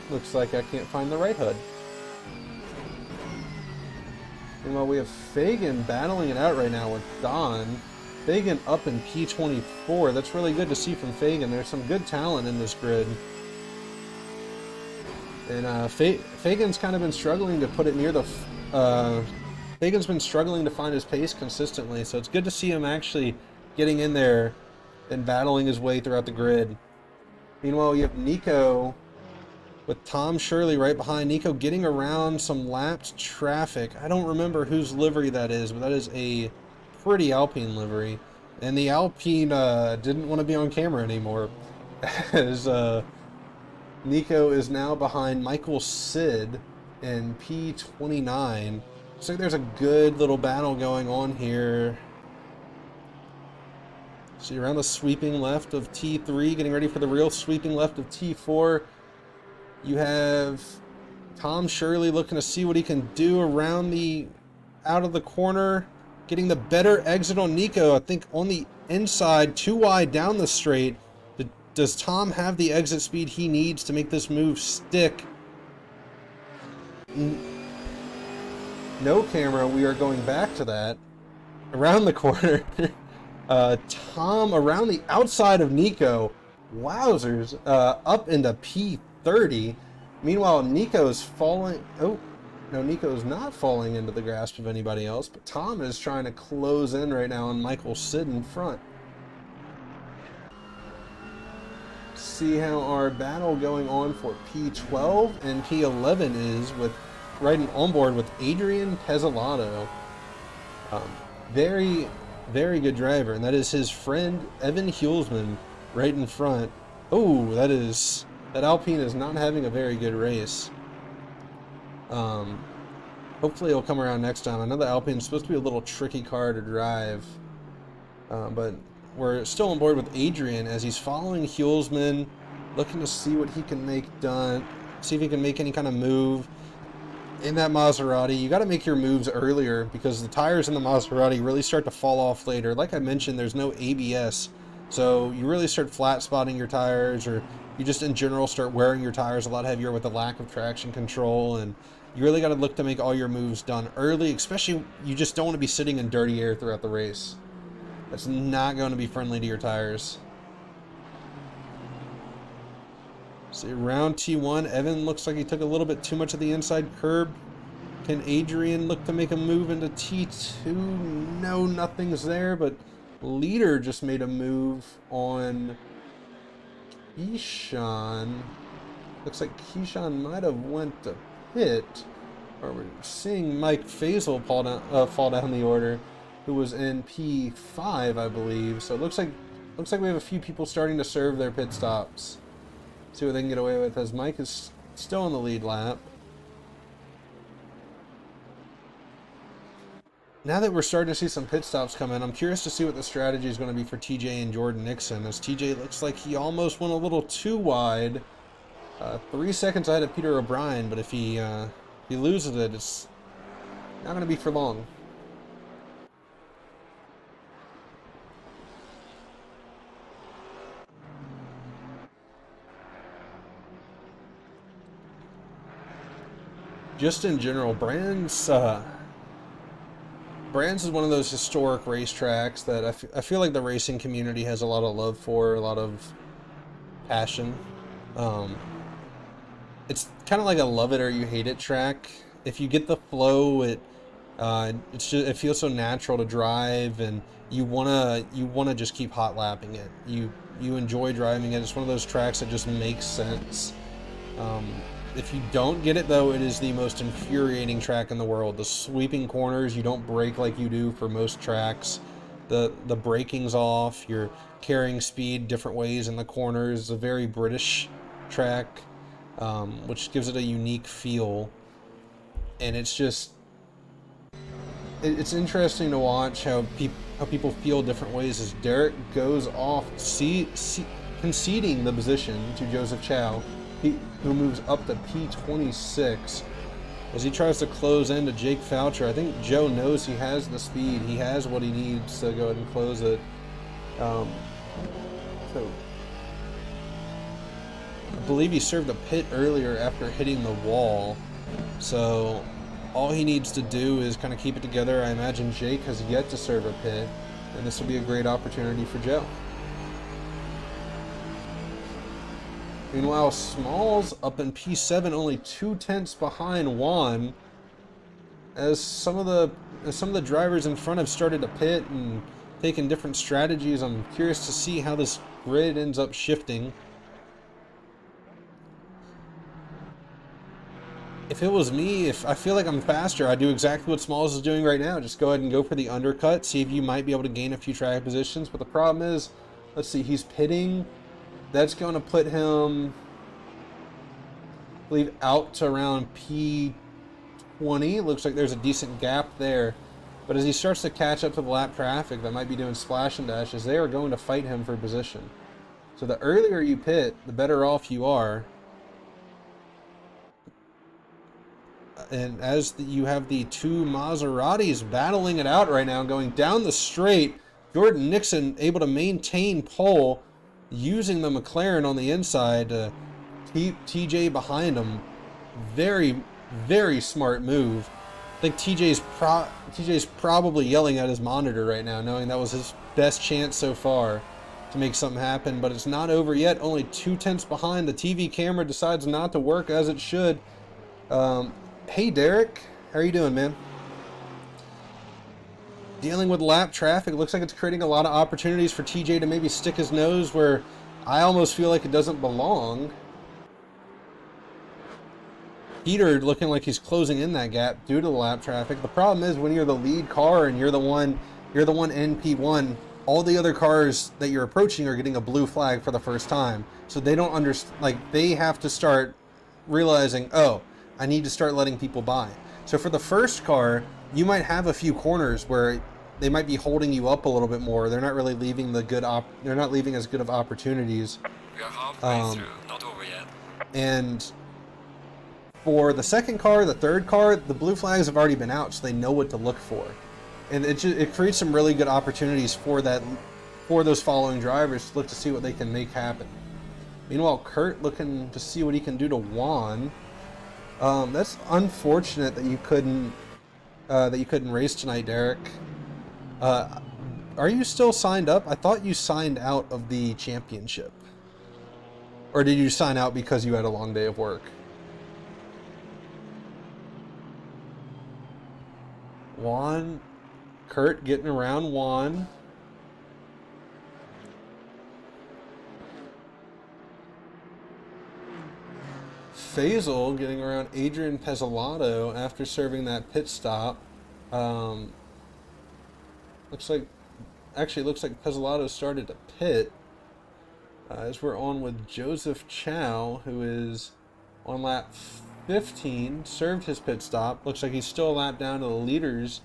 Looks like I can't find the right HUD. Meanwhile, we have Fagan battling it out right now with Don. Fagan up in P24. That's really good to see from Fagan. There's some good talent in this grid. And Fagan's kind of been struggling to put it near the... Fagan's been struggling to find his pace consistently, so it's good to see him actually getting in there and battling his way throughout the grid. Meanwhile, you have Nico with Tom Shirley right behind. Nico getting around some lapped traffic. I don't remember whose livery that is, but that is a pretty Alpine livery. And the Alpine didn't want to be on camera anymore. As Nico is now behind Michael Sid in P29. Looks like there's a good little battle going on here. See, around the sweeping left of T3, getting ready for the real sweeping left of T4. You have Tom Shirley looking to see what he can do around the... out of the corner. Getting the better exit on Nico. I think on the inside, too wide down the straight. Does Tom have the exit speed he needs to make this move stick? No camera, we are going back to that. Around the corner. Tom around the outside of Nico. Wowzers. Up into P30. Meanwhile, Nico's falling... Oh, no, Nico's not falling into the grasp of anybody else, but Tom is trying to close in right now on Michael Sid in front. See how our battle going on for P12 and P11 is with riding on board with Adrian Pezzolato. Very very good driver, and that is his friend Evan Hulsman right in front. Oh, that Alpine is not having a very good race. Hopefully it'll come around next time. I know the Alpine's supposed to be a little tricky car to drive, but we're still on board with Adrian as he's following Hulsman, looking to see what he can make done, see if he can make any kind of move in that Maserati. You got to make your moves earlier because the tires in the Maserati really start to fall off later. Like I mentioned, there's no ABS, so you really start flat spotting your tires, or you just in general start wearing your tires a lot heavier with the lack of traction control, and you really got to look to make all your moves done early, especially you just don't want to be sitting in dirty air throughout the race. That's not going to be friendly to your tires. See, round T1, Evan looks like he took a little bit too much of the inside curb. Can Adrian look to make a move into T2? No, nothing's there, but Leader just made a move on Keyshawn. Looks like Keyshawn might have went to pit, or we're seeing Mike Faisal fall down the order, who was in P5, I believe. So it looks like we have a few people starting to serve their pit stops. See what they can get away with, as Mike is still in the lead lap. Now that we're starting to see some pit stops come in, I'm curious to see what the strategy is going to be for TJ and Jordan Nixon, as TJ looks like he almost went a little too wide. 3 seconds ahead of Peter O'Brien, but if he loses it, it's not going to be for long. Just in general, Brands is one of those historic racetracks that I feel like the racing community has a lot of love for, a lot of passion. It's kind of like a love it or you hate it track. If you get the flow, it feels so natural to drive, and you wanna just keep hot lapping it. You enjoy driving it. It's one of those tracks that just makes sense. If you don't get it, though, it is the most infuriating track in the world. The sweeping corners, you don't brake like you do for most tracks. The braking's off. You're carrying speed different ways in the corners. It's a very British track, which gives it a unique feel. And it's just... It's interesting to watch how people feel different ways as Derek goes off, conceding the position to Joseph Chow, who moves up to P26 as he tries to close into Jake Foucher. I think Joe knows he has the speed. He has what he needs to go ahead and close it. So I believe he served a pit earlier after hitting the wall. So all he needs to do is kind of keep it together. I imagine Jake has yet to serve a pit, and this will be a great opportunity for Joe. Meanwhile, Smalls up in P7, only 2 tenths behind Juan, as some of the drivers in front have started to pit and taken different strategies. I'm curious to see how this grid ends up shifting. If it was me, if I feel like I'm faster, I'd do exactly what Smalls is doing right now. Just go ahead and go for the undercut, see if you might be able to gain a few track positions. But the problem is, let's see, he's pitting. That's going to put him, I believe, out to around P20. Looks like there's a decent gap there. But as he starts to catch up to the lap traffic that might be doing splash and dashes, they are going to fight him for position. So the earlier you pit, the better off you are. And as you have the two Maseratis battling it out right now, going down the straight, Jordan Nixon able to maintain pole, using the McLaren on the inside to keep TJ behind him. Very, very smart move. I think TJ's probably yelling at his monitor right now, knowing that was his best chance so far to make something happen, but it's not over yet. Only 2 tenths behind. The TV camera decides not to work as it should. Hey, Derek. How are you doing, man? Dealing with lap traffic. Looks like it's creating a lot of opportunities for TJ to maybe stick his nose where I almost feel like it doesn't belong. Peter looking like he's closing in that gap due to the lap traffic. The problem is when you're the lead car and you're the one You're the one in P1. All the other cars that you're approaching are getting a blue flag for the first time. So they don't understand, like, they have to start realizing, oh, I need to start letting people by. So for the first car, you might have a few corners where they might be holding you up a little bit more. They're not really leaving they're not leaving as good of opportunities. We are halfway through, not over yet. And for the second car, the third car, the blue flags have already been out, so they know what to look for. And it creates some really good opportunities for those following drivers to look to see what they can make happen. Meanwhile, Kurt looking to see what he can do to Juan. That's unfortunate that you couldn't race tonight, Derek. Are you still signed up? I thought you signed out of the championship. Or did you sign out because you had a long day of work? Juan, Kurt getting around Juan. Faisal getting around Adrian Pezzolato after serving that pit stop. Looks like Pezzolato started to pit. As we're on with Joseph Chow, who is on lap 15, served his pit stop. Looks like he's still a lap down to the leaders,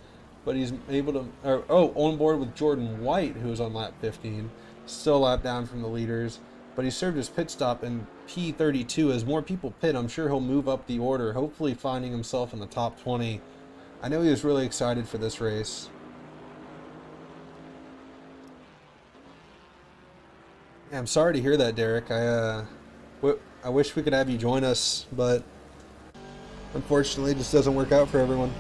but he's able to... on board with Jordan White, who is on lap 15. Still a lap down from the leaders, but he served his pit stop in P32. As more people pit, I'm sure he'll move up the order, hopefully finding himself in the top 20. I know he was really excited for this race. Yeah, I'm sorry to hear that, Derek. I wish we could have you join us, but unfortunately it just doesn't work out for everyone.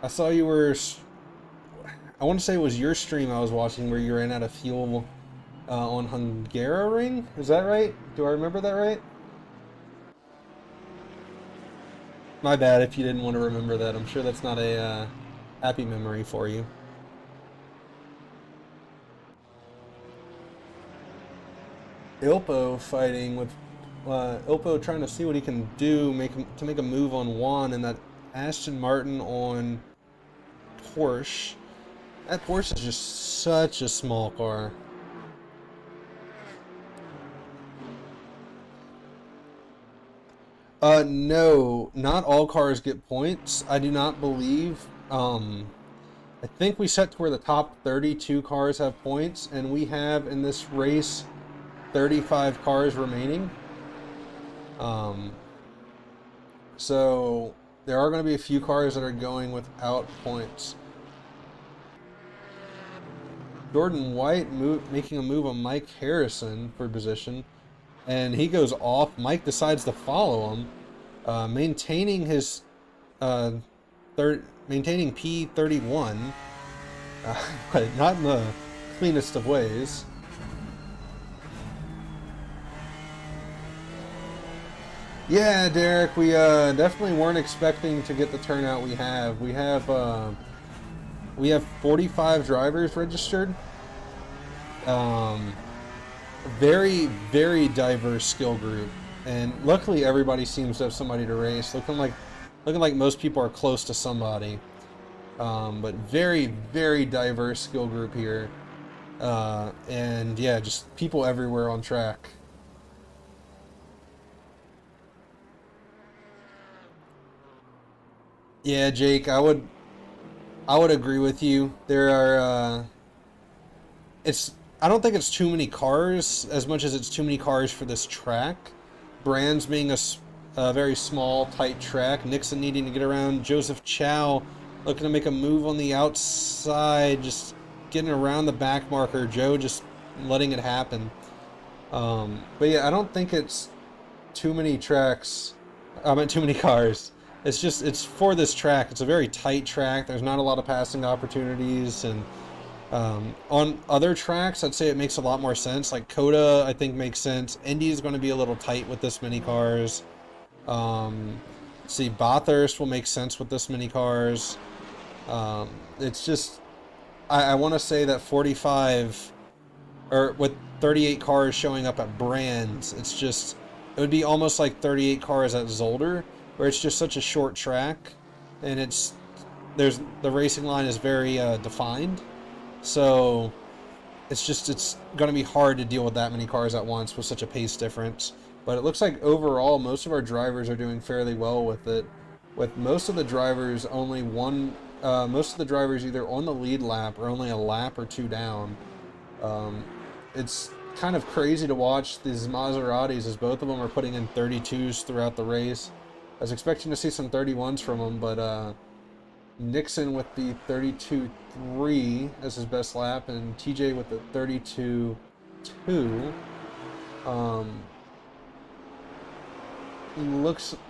I saw you were... I want to say it was your stream I was watching where you ran out of fuel on Hungaroring. Is that right? Do I remember that right? My bad if you didn't want to remember that. I'm sure that's not a happy memory for you. Ilpo fighting with... Ilpo trying to see what he can do to make a move on Juan, and that Aston Martin on Porsche. That Porsche is just such a small car. No, not all cars get points. I do not believe. I think we set to where the top 32 cars have points, and we have in this race 35 cars remaining. So there are going to be a few cars that are going without points. Jordan White making a move on Mike Harrison for position, and he goes off. Mike decides to follow him, maintaining his maintaining P31, but not in the cleanest of ways. Yeah, Derek, we definitely weren't expecting to get the turnout we have. We have 45 drivers registered. Very, very diverse skill group, and luckily everybody seems to have somebody to race. Looking like most people are close to somebody. But very, very diverse skill group here, and yeah, just people everywhere on track. Yeah, Jake, I would agree with you. There are, I don't think it's too many cars as much as it's too many cars for this track. Brands being a very small, tight track. Nixon needing to get around. Joseph Chow looking to make a move on the outside, just getting around the back marker. Joe just letting it happen. But yeah, I don't think it's too many tracks. I meant too many cars. It's for this track. It's a very tight track. There's not a lot of passing opportunities, and on other tracks, I'd say it makes a lot more sense. Like Coda, I think makes sense. Indy is going to be a little tight with this many cars. See, Bathurst will make sense with this many cars. It's just, I want to say that 45, or with 38 cars showing up at Brands, it's just, it would be almost like 38 cars at Zolder, where it's just such a short track, and the racing line is very defined, so it's going to be hard to deal with that many cars at once with such a pace difference. But it looks like overall most of our drivers are doing fairly well with it, with most of the drivers most of the drivers either on the lead lap or only a lap or two down. It's kind of crazy to watch these Maseratis, as both of them are putting in 32s throughout the race. I was expecting to see some 31s from them, but Nixon with the 32.3 as his best lap, and TJ with the 32.2.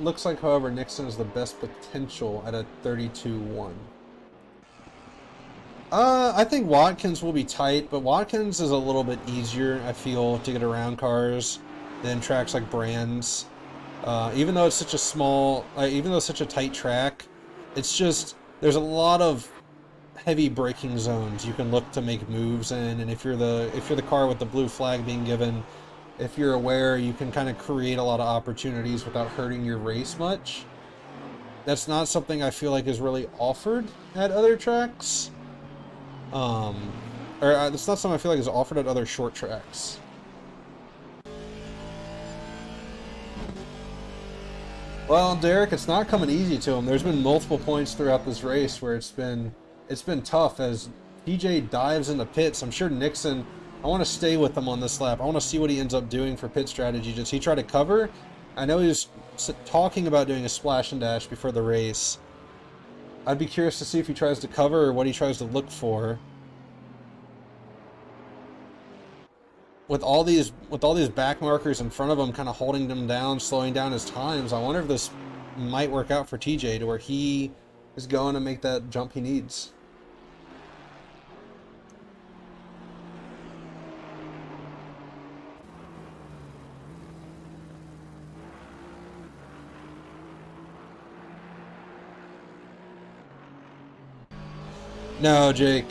Looks like, however, Nixon is the best potential at a 32.1. I think Watkins will be tight, but Watkins is a little bit easier, I feel, to get around cars than tracks like Brands. Even though it's such a such a tight track, it's just, there's a lot of heavy braking zones you can look to make moves in, and if you're the car with the blue flag being given, if you're aware, you can kind of create a lot of opportunities without hurting your race much. That's not something I feel like is really offered at other tracks. It's not something I feel like is offered at other short tracks. Well, Derek, it's not coming easy to him. There's been multiple points throughout this race where it's been tough as TJ dives in the pits. I'm sure Nixon, I want to stay with him on this lap. I want to see what he ends up doing for pit strategy. Does he try to cover? I know he was talking about doing a splash and dash before the race. I'd be curious to see if he tries to cover or what he tries to look for. With all these back markers in front of him kind of holding them down, slowing down his times, I wonder if this might work out for TJ to where he is going to make that jump he needs. No, Jake.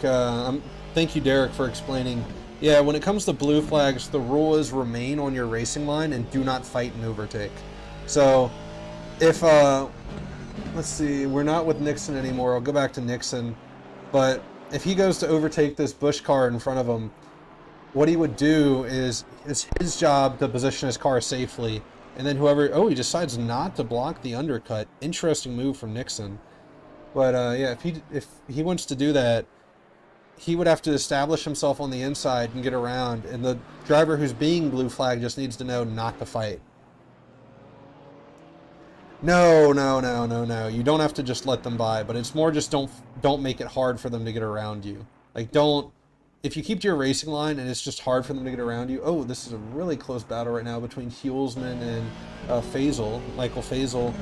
Thank you, Derek, for explaining. Yeah, when it comes to blue flags, the rule is remain on your racing line and do not fight and overtake. So, if, let's see, we're not with Nixon anymore. I'll go back to Nixon. But if he goes to overtake this Busch car in front of him, what he would do is, it's his job to position his car safely. And then he decides not to block the undercut. Interesting move from Nixon. But yeah, if he wants to do that, he would have to establish himself on the inside and get around, and the driver who's being blue flag just needs to know not to fight. No. You don't have to just let them by, but it's more just don't make it hard for them to get around you. Like, if you keep to your racing line and it's just hard for them to get around you. Oh, this is a really close battle right now between Hulsman and Michael Fazel,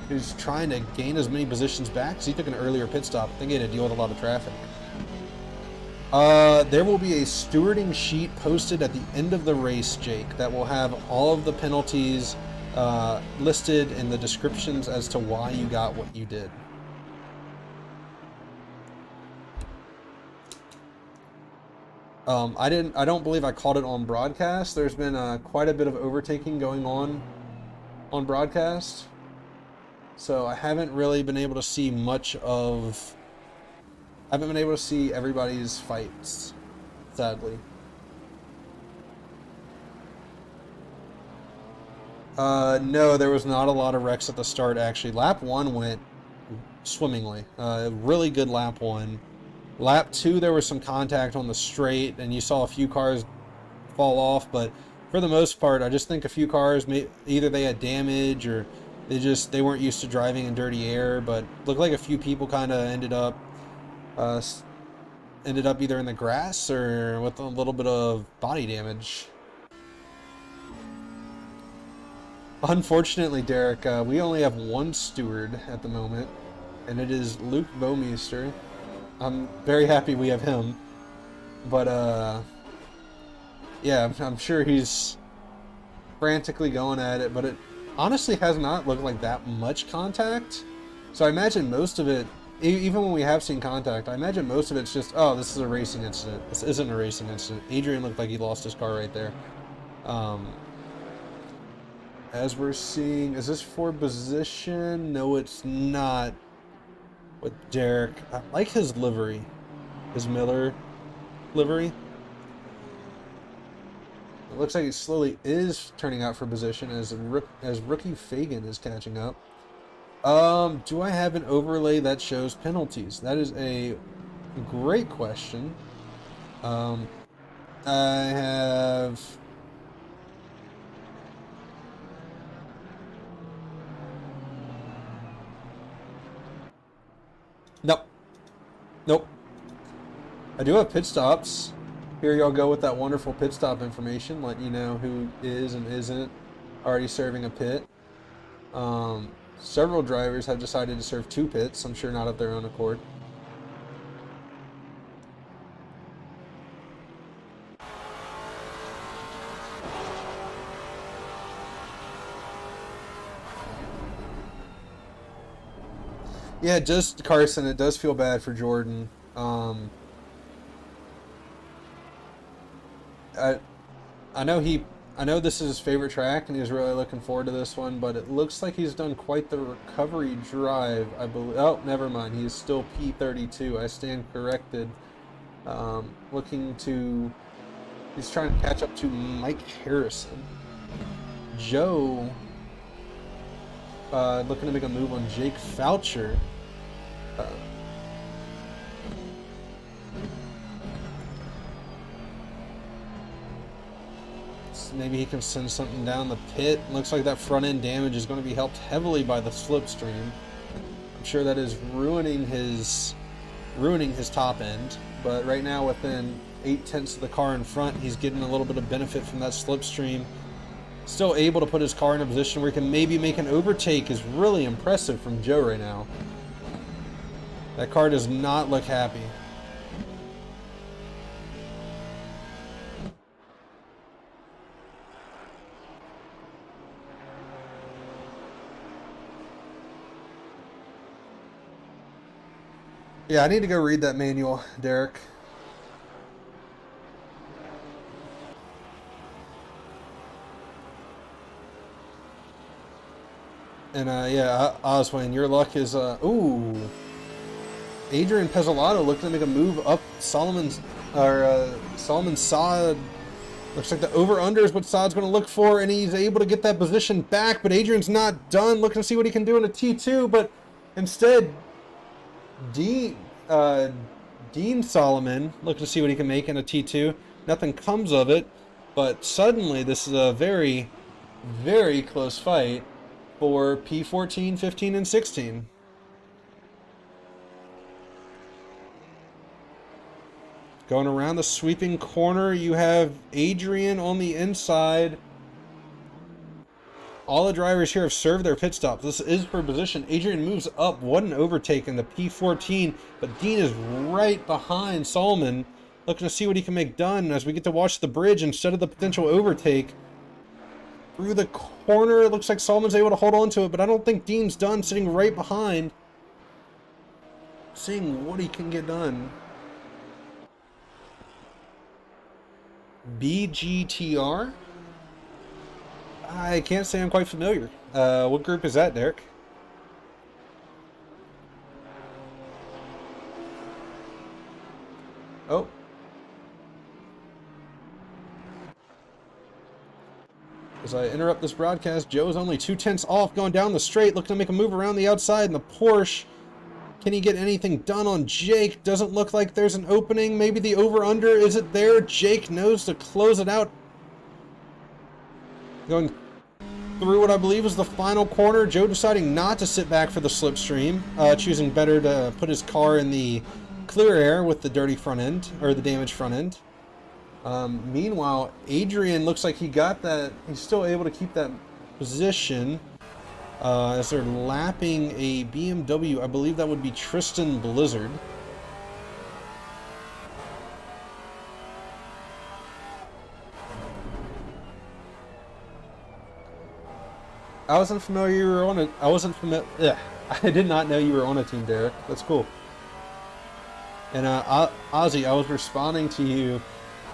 who's trying to gain as many positions back because he took an earlier pit stop. I think he had to deal with a lot of traffic. There will be a stewarding sheet posted at the end of the race, Jake, that will have all of the penalties listed in the descriptions as to why you got what you did. I don't believe I caught it on broadcast. There's been quite a bit of overtaking going on broadcast. So I haven't really been able to see everybody's fights, sadly. No, there was not a lot of wrecks at the start, actually. Lap 1 went swimmingly. Really good lap 1. Lap 2, there was some contact on the straight, and you saw a few cars fall off, but for the most part, I just think a few cars, either they had damage or they weren't used to driving in dirty air, but looked like a few people kind of ended up either in the grass or with a little bit of body damage. Unfortunately, Derek, we only have one steward at the moment, and it is Luke Bowmeister. I'm very happy we have him, but yeah, I'm sure he's frantically going at it, but it honestly has not looked like that much contact. So I imagine most of it, even when we have seen contact, I imagine most of it's just, oh, this is a racing incident. This isn't a racing incident. Adrian looked like he lost his car right there. as we're seeing, is this for position? No, it's not. With Derek, I like his livery, his Miller livery. It looks like it slowly is turning out for position as rookie Fagan is catching up. Do I have an overlay that shows penalties? That is a great question. I have... Nope. Nope. I do have pit stops. Here y'all go with that wonderful pit stop information, letting you know who is and isn't already serving a pit. Several drivers have decided to serve 2 pits, I'm sure not of their own accord. Yeah, just Carson, it does feel bad for Jordan. I know this is his favorite track and he's really looking forward to this one, but it looks like he's done quite the recovery drive, I believe. Oh, never mind. He's still P32. I stand corrected. He's trying to catch up to Mike Harrison. Joe, looking to make a move on Jake Foucher. Maybe he can send something down the pit. Looks like that front end damage is going to be helped heavily by the slipstream. I'm sure that is ruining his top end. But right now, within 8/10 of the car in front, he's getting a little bit of benefit from that slipstream. Still able to put his car in a position where he can maybe make an overtake is really impressive from Joe right now. That car does not look happy. Yeah, I need to go read that manual, Derek. And yeah, Oswin, your luck is ooh. Adrian Pezzolato looking to make a move up Solomon Saad. Looks like the over-under is what Saad's going to look for, and he's able to get that position back, but Adrian's not done. Looking to see what he can do in a T2, but instead, Dean Solomon looking to see what he can make in a T2. Nothing comes of it, but suddenly this is a very, very close fight for P14, 15, and 16. Going around the sweeping corner, you have Adrian on the inside. All the drivers here have served their pit stops. This is for position. Adrian moves up. What an overtake in the P14. But Dean is right behind Solomon, looking to see what he can make done as we get to watch the bridge instead of the potential overtake. Through the corner, it looks like Solomon's able to hold on to it, but I don't think Dean's done, sitting right behind. Seeing what he can get done. BGTR? I can't say I'm quite familiar. What group is that, Derek? Oh. As I interrupt this broadcast, Joe's only 2/10 off going down the straight, looking to make a move around the outside in the Porsche. Can he get anything done on Jake? Doesn't look like there's an opening. Maybe the over-under. Is it there? Jake knows to close it out. Going through what I believe is the final corner. Joe deciding not to sit back for the slipstream. Choosing better to put his car in the clear air with the dirty front end, or the damaged front end. Meanwhile, Adrian looks like he got that. He's still able to keep that position. As they're lapping a BMW, I believe that would be Tristan Blizzard. I wasn't familiar you were on it. I wasn't familiar. I did not know you were on a team, Derek. That's cool. And Ozzy, I was responding to you.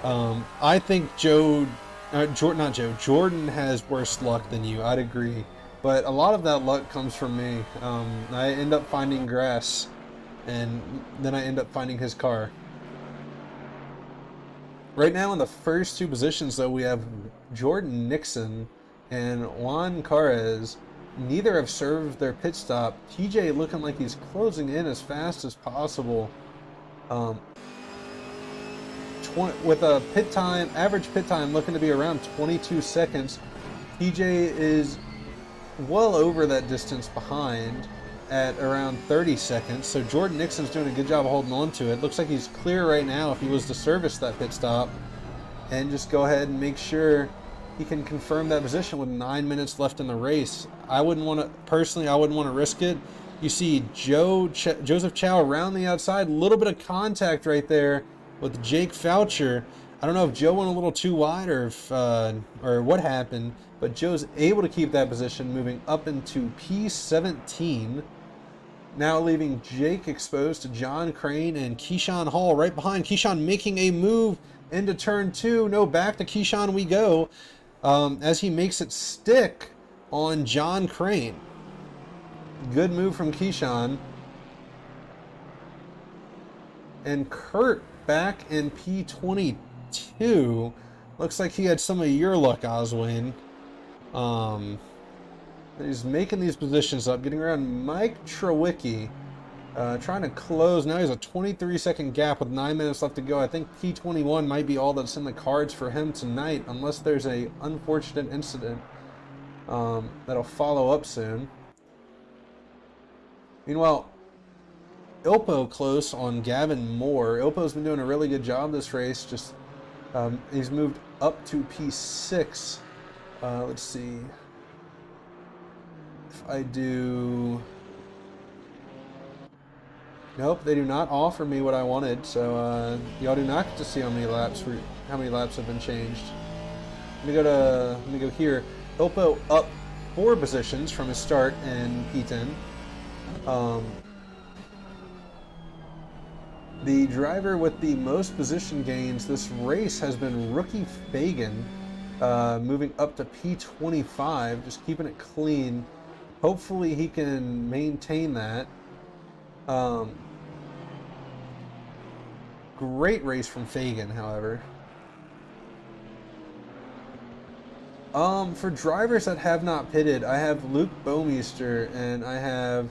I think Joe Jordan has worse luck than you. I'd agree, but a lot of that luck comes from me. I end up finding grass, and then I end up finding his car. Right now, in the first two positions, though, we have Jordan Nixon and Juan Carez. Neither have served their pit stop. TJ looking like he's closing in as fast as possible. With a average pit time looking to be around 22 seconds. TJ is well over that distance behind at around 30 seconds. So Jordan Nixon's doing a good job of holding on to it. Looks like he's clear right now if he was to service that pit stop and just go ahead and make sure he can confirm that position with 9 minutes left in the race. I wouldn't want to risk it. You see Joseph Chow around the outside, a little bit of contact right there with Jake Foucher. I don't know if Joe went a little too wide or if or what happened, but Joe's able to keep that position, moving up into P17. Now leaving Jake exposed to John Crane and Keyshawn Hall right behind. Keyshawn making a move into turn 2. No, back to Keyshawn we go as he makes it stick on John Crane. Good move from Keyshawn. And Kurt back in P22. Looks like he had some of your luck, Oswayne. He's making these positions up, getting around Mike Trewicki. Trying to close. Now he's a 23-second gap with 9 minutes left to go. I think P21 might be all that's in the cards for him tonight, unless there's a unfortunate incident that'll follow up soon. Meanwhile, Ilpo close on Gavin Moore. Ilpo's been doing a really good job this race. Just he's moved up to P6. Let's see if I do. Nope, they do not offer me what I wanted. So y'all do not get to see how many laps have been changed. Let me go here. Ilpo up 4 positions from his start in P10. The driver with the most position gains this race has been rookie Fagan, moving up to P25, just keeping it clean. Hopefully he can maintain that. Great race from Fagan, however. For drivers that have not pitted, I have Luke Baumeister and I have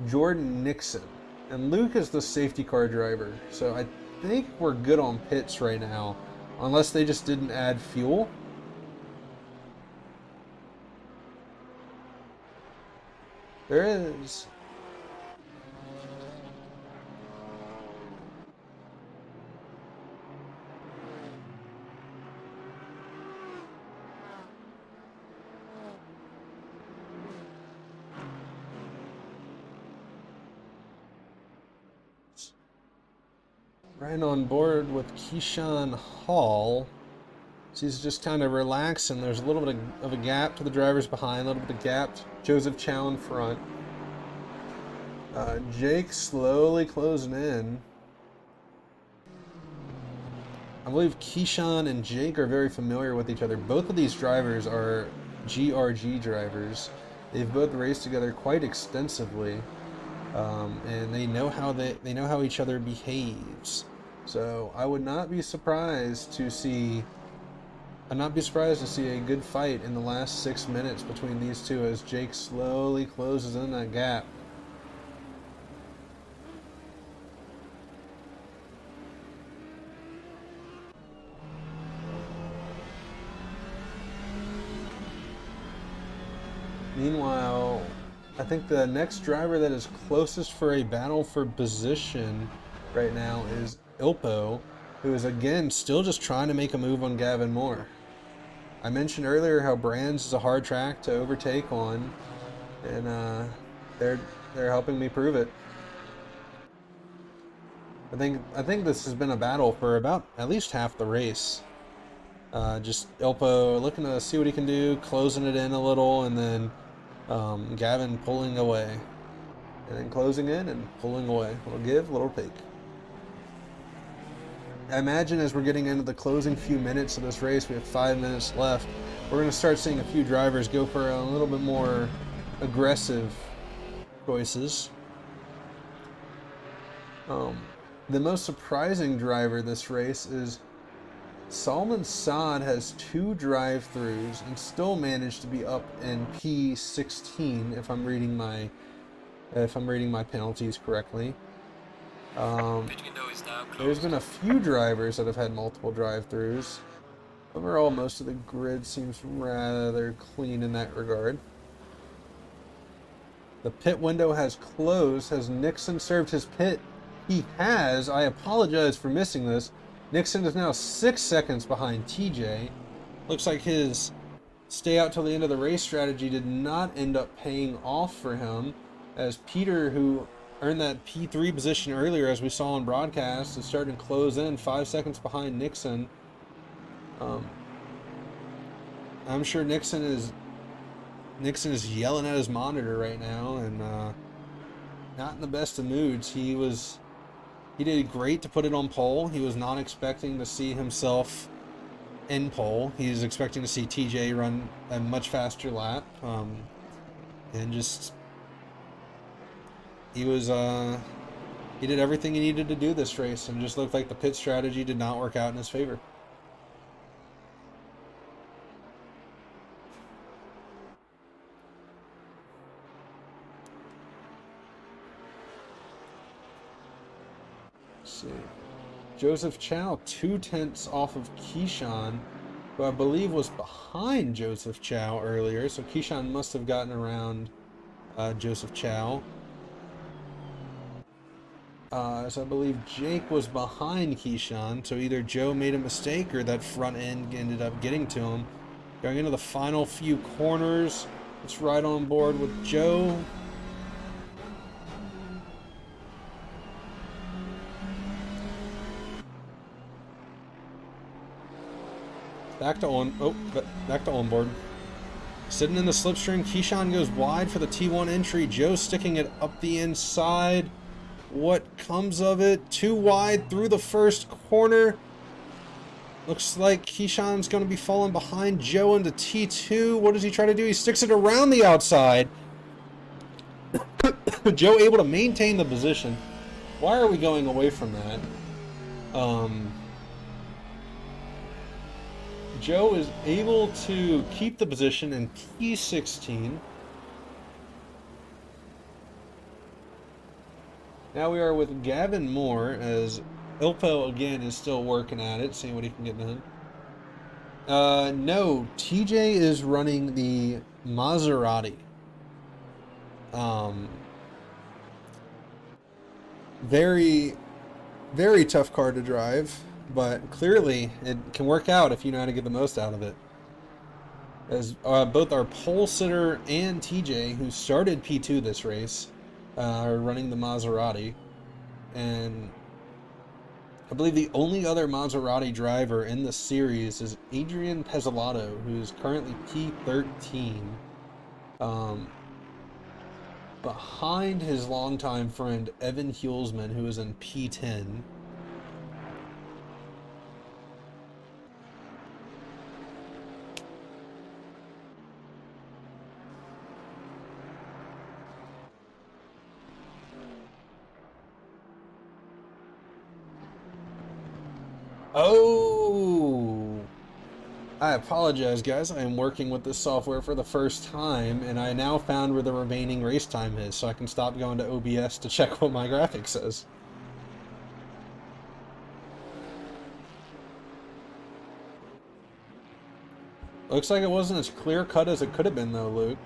Jordan Nixon. And Luke is the safety car driver, so I think we're good on pits right now, unless they just didn't add fuel. There is. Right on board with Keyshawn Hall. So he's just kind of relaxing. There's a little bit of a gap to the drivers behind, a little bit of gap to Joseph Chow in front. Jake slowly closing in. I believe Keyshawn and Jake are very familiar with each other. Both of these drivers are GRG drivers. They've both raced together quite extensively. And they know how each other behaves. So I would not be surprised to see a good fight in the last 6 minutes between these two as Jake slowly closes in that gap. Meanwhile, I think the next driver that is closest for a battle for position right now is Ilpo, who is again still just trying to make a move on Gavin Moore. I mentioned earlier how Brands is a hard track to overtake on, and they're helping me prove it. I think this has been a battle for about at least half the race. Just Ilpo looking to see what he can do, closing it in a little, and then Gavin pulling away, and then closing in and pulling away. Little give, little take. I imagine as we're getting into the closing few minutes of this race, we have 5 minutes left, we're going to start seeing a few drivers go for a little bit more aggressive choices. The most surprising driver this race is Salman Saad has 2 drive-throughs and still managed to be up in P16 if I'm reading my penalties correctly. Pit window is now closed. There's been a few drivers that have had multiple drive-throughs. Overall, most of the grid seems rather clean in that regard. The pit window has closed. Has Nixon served his pit? He has. I apologize for missing this. Nixon is now 6 seconds behind TJ. Looks like his stay out till the end of the race strategy did not end up paying off for him, as Peter, who earned that P3 position earlier, as we saw on broadcast, is starting to close in 5 seconds behind Nixon. I'm sure Nixon is yelling at his monitor right now and not in the best of moods. He did great to put it on pole. He was not expecting to see himself in pole. He was expecting to see TJ run a much faster lap, and just he did everything he needed to do this race, and just looked like the pit strategy did not work out in his favor. See. Joseph Chow 2/10 off of Keyshawn, who I believe was behind Joseph Chow earlier, so Keyshawn must have gotten around Joseph Chow. So I believe Jake was behind Keyshawn, so either Joe made a mistake or that front end ended up getting to him. Going into the final few corners, it's right on board with Joe. Back to onboard. Sitting in the slipstream, Keyshawn goes wide for the T1 entry. Joe sticking it up the inside. What comes of it? Too wide through the first corner. Looks like Keyshawn's going to be falling behind Joe into T2. What does he try to do? He sticks it around the outside. Joe able to maintain the position. Why are we going away from that? Joe is able to keep the position in P16. Now we are with Gavin Moore, as Ilpo again is still working at it, seeing what he can get done. No, TJ is running the Maserati. Very, very tough car to drive. But clearly, it can work out if you know how to get the most out of it. As both our pole sitter and TJ, who started P2 this race, are running the Maserati. And I believe the only other Maserati driver in the series is Adrian Pezzolato, who's currently P13. Behind his longtime friend Evan Hulsman, who is in P10. Oh! I apologize, guys. I am working with this software for the first time, and I now found where the remaining race time is, so I can stop going to OBS to check what my graphic says. Looks like it wasn't as clear-cut as it could have been, though, Luke.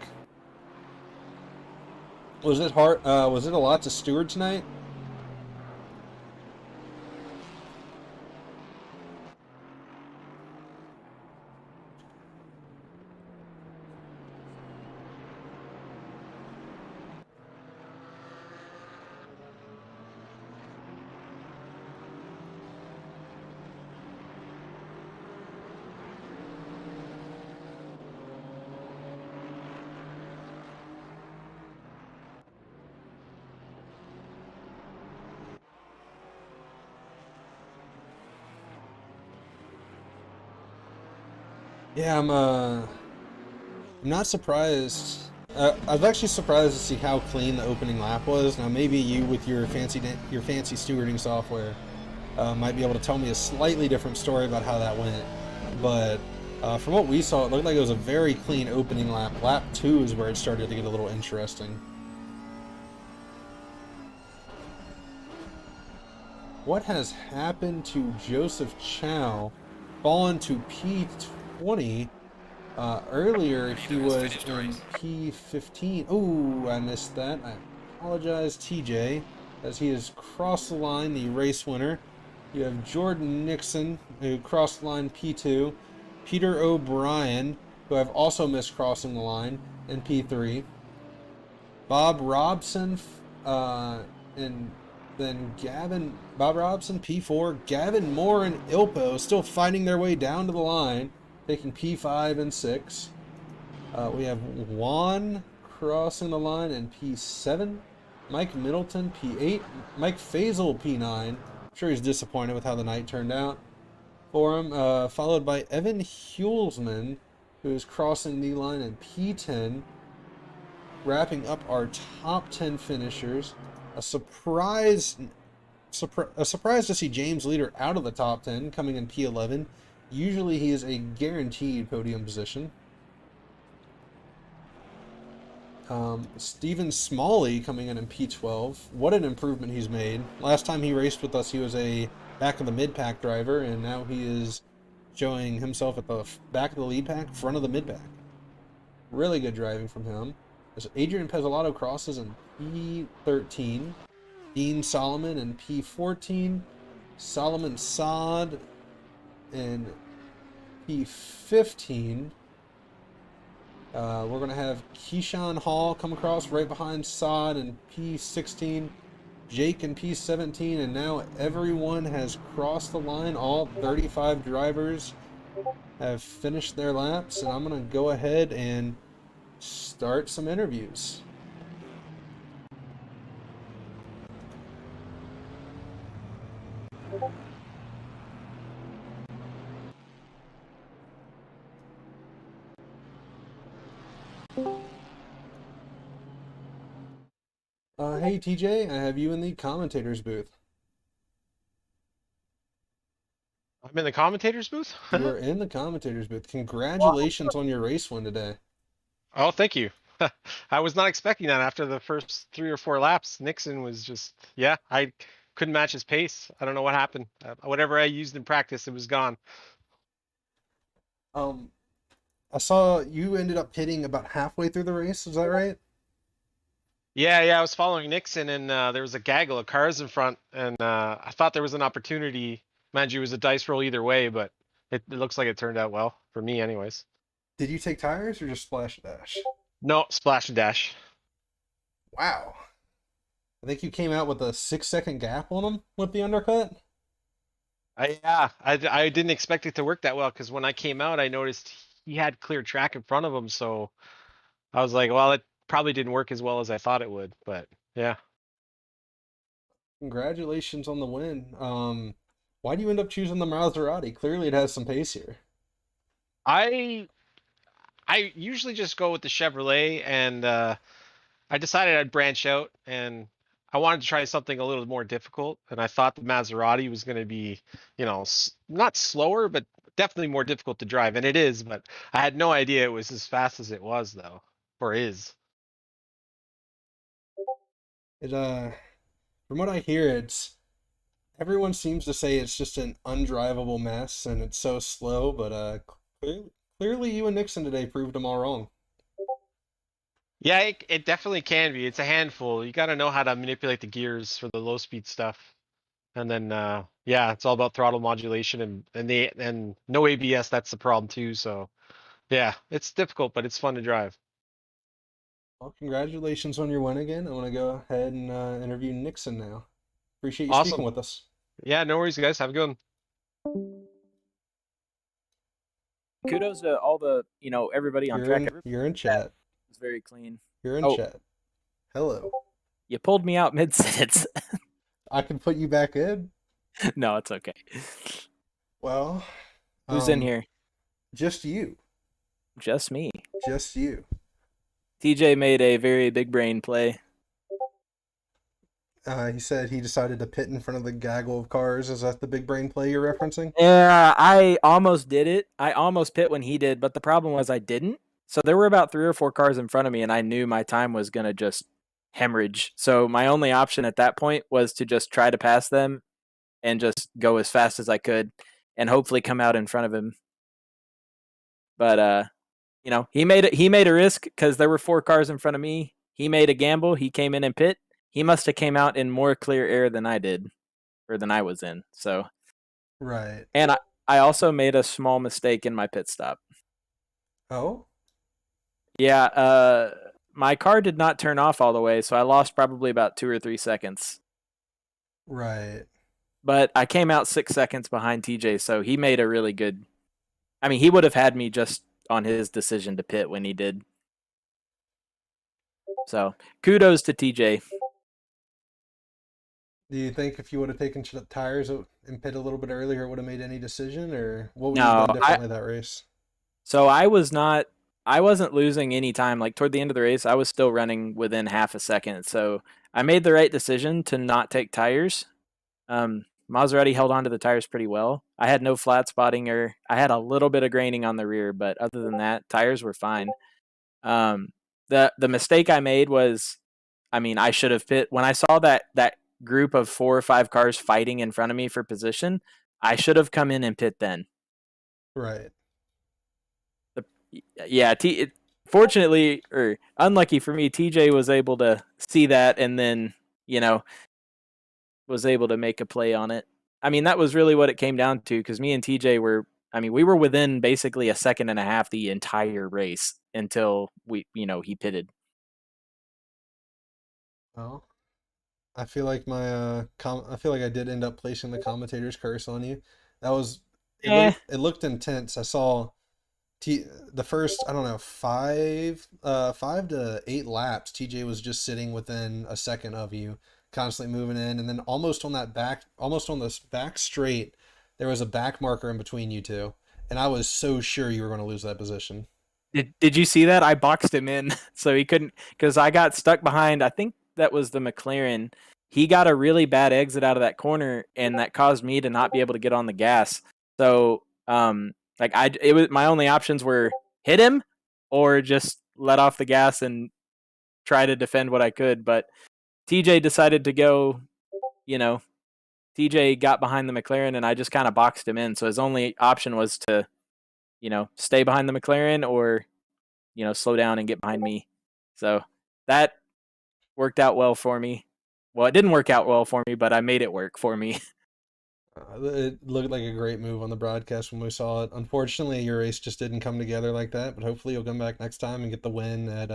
Was it hard? Was it a lot to steward tonight? Yeah, I'm not surprised. I was actually surprised to see how clean the opening lap was. Now maybe you, with your fancy stewarding software, might be able to tell me a slightly different story about how that went. But from what we saw, it looked like it was a very clean opening lap. Lap 2 is where it started to get a little interesting. What has happened to Joseph Chow? Fallen to P20. Earlier he was in P15. Oh, I missed that. I apologize, TJ, as he has crossed the line, the race winner. You have Jordan Nixon, who crossed the line P2. Peter O'Brien, who I've also missed crossing the line, in P3. Bob Robson, and then Bob Robson, P4. Gavin Moore and Ilpo still fighting their way down to the line, taking P5 and 6. We have Juan crossing the line in P7. Mike Middleton, P8. Mike Faisal, P9. I'm sure he's disappointed with how the night turned out for him. Followed by Evan Hulsman, who is crossing the line in P10. Wrapping up our top 10 finishers. A surprise to see James Leader out of the top 10, coming in P11. Usually he is a guaranteed podium position. Stephen Smalley coming in P12. What an improvement he's made. Last time he raced with us, he was a back of the mid-pack driver, and now he is showing himself at the back of the lead pack, front of the mid-pack. Really good driving from him. There's Adrian Pezzolato crosses in P13. Dean Solomon in P14. Solomon Saad in P15. We're going to have Keyshawn Hall come across right behind Saad in P16. Jake in P17. And now everyone has crossed the line. All 35 drivers have finished their laps. And I'm going to go ahead and start some interviews. Hey TJ, I have you in the commentator's booth. I'm in the commentator's booth? You're in the commentator's booth. Congratulations on your race win today. Oh, thank you. I was not expecting that after the first 3 or 4 laps. Nixon was just, yeah, I couldn't match his pace. I don't know what happened. Whatever I used in practice, it was gone. I saw you ended up hitting about halfway through the race. Is that right? Yeah, I was following Nixon, and there was a gaggle of cars in front, and I thought there was an opportunity. Mind you, it was a dice roll either way, but it looks like it turned out well for me anyways. Did you take tires or just splash and dash? No, splash and dash. Wow. I think you came out with a 6-second gap on him with the undercut. I didn't expect it to work that well, because when I came out, I noticed he had clear track in front of him, so I was like, well, it probably didn't work as well as I thought it would, but yeah. Congratulations on the win. Why do you end up choosing the Maserati? Clearly it has some pace here. I usually just go with the Chevrolet, and I decided I'd branch out, and I wanted to try something a little more difficult, and I thought the Maserati was going to be, not slower, but definitely more difficult to drive, and it is, but I had no idea it was as fast as it was, though, or is. It from what I hear, everyone seems to say it's just an undrivable mess and it's so slow, but clearly you and Nixon today proved them all wrong. Yeah, it definitely can be. It's a handful. You got to know how to manipulate the gears for the low speed stuff. And then yeah, it's all about throttle modulation and no ABS, that's the problem too. So yeah, it's difficult, but it's fun to drive. Well, congratulations on your win again. I want to go ahead and interview Nixon now. Appreciate you Awesome. speaking with us. Yeah, no worries, guys. Have a good one. Kudos to all the, everybody on track. You're in chat. It's very clean. You're in chat. Hello. You pulled me out mid-sentence. I can put you back in? No, it's okay. Well, who's in here? Just you. just me. Just you. TJ made a very big brain play. He said he decided to pit in front of the gaggle of cars. Is that the big brain play you're referencing? Yeah, I almost did it. I almost pit when he did, but the problem was I didn't. So there were about 3 or 4 cars in front of me, and I knew my time was going to just hemorrhage. So my only option at that point was to just try to pass them and just go as fast as I could and hopefully come out in front of him. But he made a risk because there were 4 cars in front of me. He made a gamble. He came in and pit. He must have came out in more clear air than I did, or than I was in. So, right. And I also made a small mistake in my pit stop. Oh? Yeah, my car did not turn off all the way, so I lost probably about 2 or 3 seconds. Right. But I came out 6 seconds behind TJ, so he made a really good... I mean, he would have had me just on his decision to pit when he did. So, kudos to TJ. Do you think if you would have taken tires and pit a little bit earlier, it would have made any decision, or what would you have done differently that race? So I wasn't losing any time. Like toward the end of the race, I was still running within half a second. So I made the right decision to not take tires. Maserati held onto the tires pretty well. I had no flat spotting, or I had a little bit of graining on the rear, but other than that, tires were fine. The mistake I made was, I should have pit when I saw that group of 4 or 5 cars fighting in front of me for position. I should have come in and pit then. Right. Yeah. Fortunately, or unlucky for me, TJ was able to see that and then, was able to make a play on it. That was really what it came down to, because me and TJ we were within basically a second and a half the entire race until he pitted. Oh. I feel like I feel like I did end up placing the commentator's curse on you. That was it looked intense. I saw the first, I don't know, 5 to 8 laps. TJ was just sitting within a second of you, constantly moving in, and then almost on this back straight, there was a back marker in between you two, and I was so sure you were going to lose that position. Did you see that? I boxed him in so he couldn't, because I got stuck behind, I think that was the McLaren. He got a really bad exit out of that corner, and that caused me to not be able to get on the gas. So, my only options were hit him or just let off the gas and try to defend what I could. But TJ decided to go, TJ got behind the McLaren, and I just kind of boxed him in. So his only option was to, stay behind the McLaren or, slow down and get behind me. So that worked out well for me. Well, it didn't work out well for me, but I made it work for me. It looked like a great move on the broadcast when we saw it. Unfortunately, your race just didn't come together like that, but hopefully you'll come back next time and get the win at,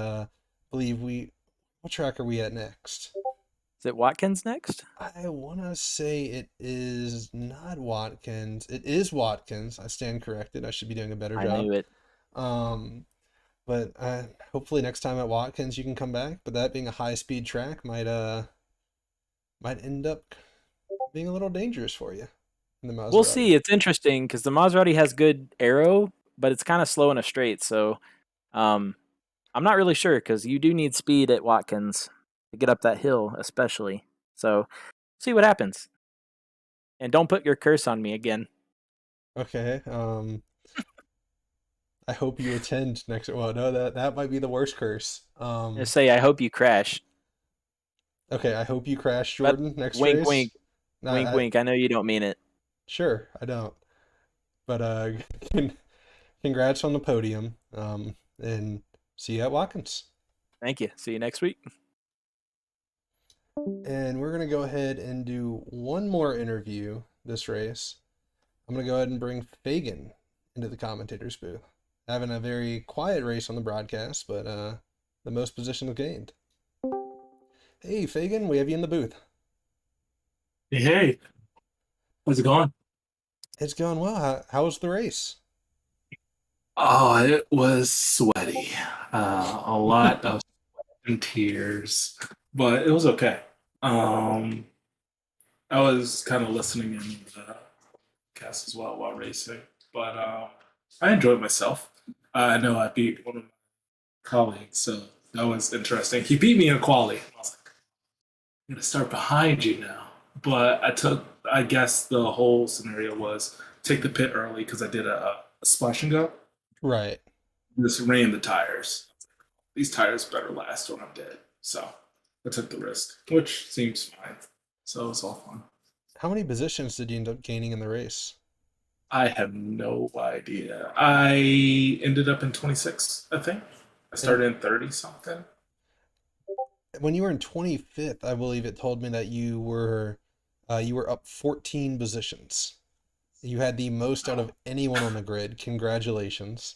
what track are we at next? Is it Watkins next? I want to say it is not Watkins. It is Watkins. I stand corrected. I should be doing a better job. I knew it. But hopefully next time at Watkins you can come back. But that being a high-speed track might end up being a little dangerous for you in the Maserati. We'll see. It's interesting because the Maserati has good aero, but it's kind of slow in a straight. So I'm not really sure, because you do need speed at Watkins to get up that hill, especially. So see what happens. And don't put your curse on me again. Okay. I hope you attend next. Well, no, that might be the worst curse. Just say, I hope you crash. Okay, I hope you crash, Jordan, next wink, race. Wink, wink, wink. I know you don't mean it. Sure, I don't. But congrats on the podium. And see you at Watkins. Thank you. See you next week. And we're gonna go ahead and do one more interview this race. I'm gonna go ahead and bring Fagan into the commentator's booth. Having a very quiet race on the broadcast, but the most positions gained. Hey, Fagan, we have you in the booth. Hey, how's it going? It's going well. How was the race? Oh, it was sweaty. A lot of sweat and tears, but it was okay. I was kind of listening in the cast as well while racing, but I enjoyed myself. I know I beat one of my colleagues, so that was interesting. He beat me in Quali. I was like, I'm gonna start behind you now. But I guess the whole scenario was take the pit early because I did a splash and go. Right. Just ran the tires. These tires better last when I'm dead. So I took the risk, which seems fine. So it's all fun. How many positions did you end up gaining in the race? I have no idea. I ended up in 26, I think. I started in 30 something. When you were in 25th, I believe it told me that you were up 14 positions. You had the most out of anyone on the grid. Congratulations.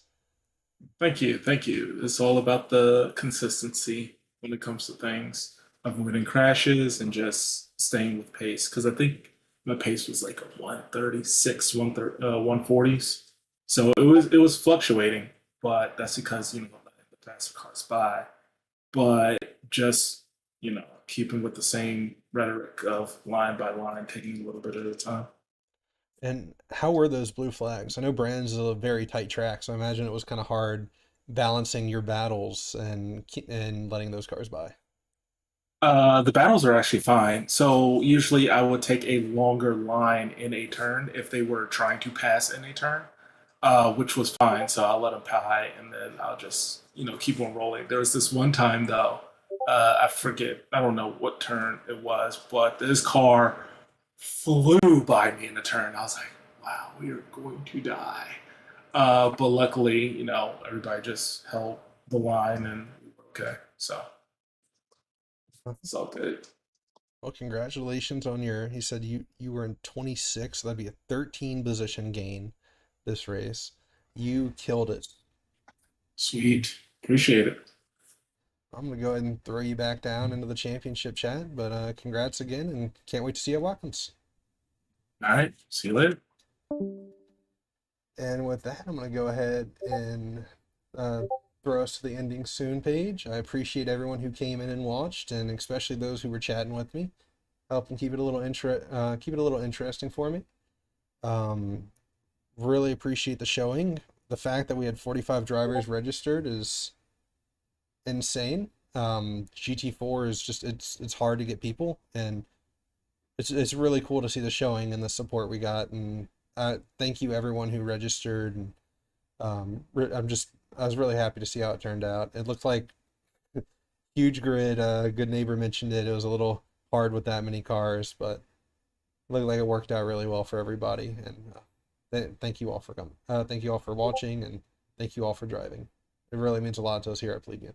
Thank you. Thank you. It's all about the consistency when it comes to things, avoiding crashes and just staying with pace. Because I think my pace was like a 136, 140s. So it was fluctuating, but that's because, letting the faster cars by. But just, keeping with the same rhetoric of line by line, taking a little bit at a time. And how were those blue flags? I know Brands is a very tight track, so I imagine it was kind of hard balancing your battles and letting those cars by. The battles are actually fine. So usually I would take a longer line in a turn if they were trying to pass in a turn, which was fine. So I'll let them pie and then I'll just, keep on rolling. There was this one time though, I forget, I don't know what turn it was, but this car flew by me in a turn. I was like, wow, we are going to die. But luckily, everybody just held the line and we were okay. So it's all good. Well, congratulations on he said you were in 26, so that'd be a 13 position gain this race. You killed it. Sweet. Appreciate it. I'm going to go ahead and throw you back down into the championship chat, but congrats again and can't wait to see you at Watkins. All right. See you later. And with that, I'm going to go ahead and throw us to the ending soon page. I appreciate everyone who came in and watched, and especially those who were chatting with me, helping keep it a little interesting for me. Really appreciate the showing. The fact that we had 45 drivers registered is insane. GT4 is just it's hard to get people, and it's really cool to see the showing and the support we got. And thank you everyone who registered. And I was really happy to see how it turned out. It looked like huge grid. Good Neighbor mentioned it. It was a little hard with that many cars, but it looked like it worked out really well for everybody. And thank you all for coming. Thank you all for watching, and thank you all for driving. It really means a lot to us here at Plebian.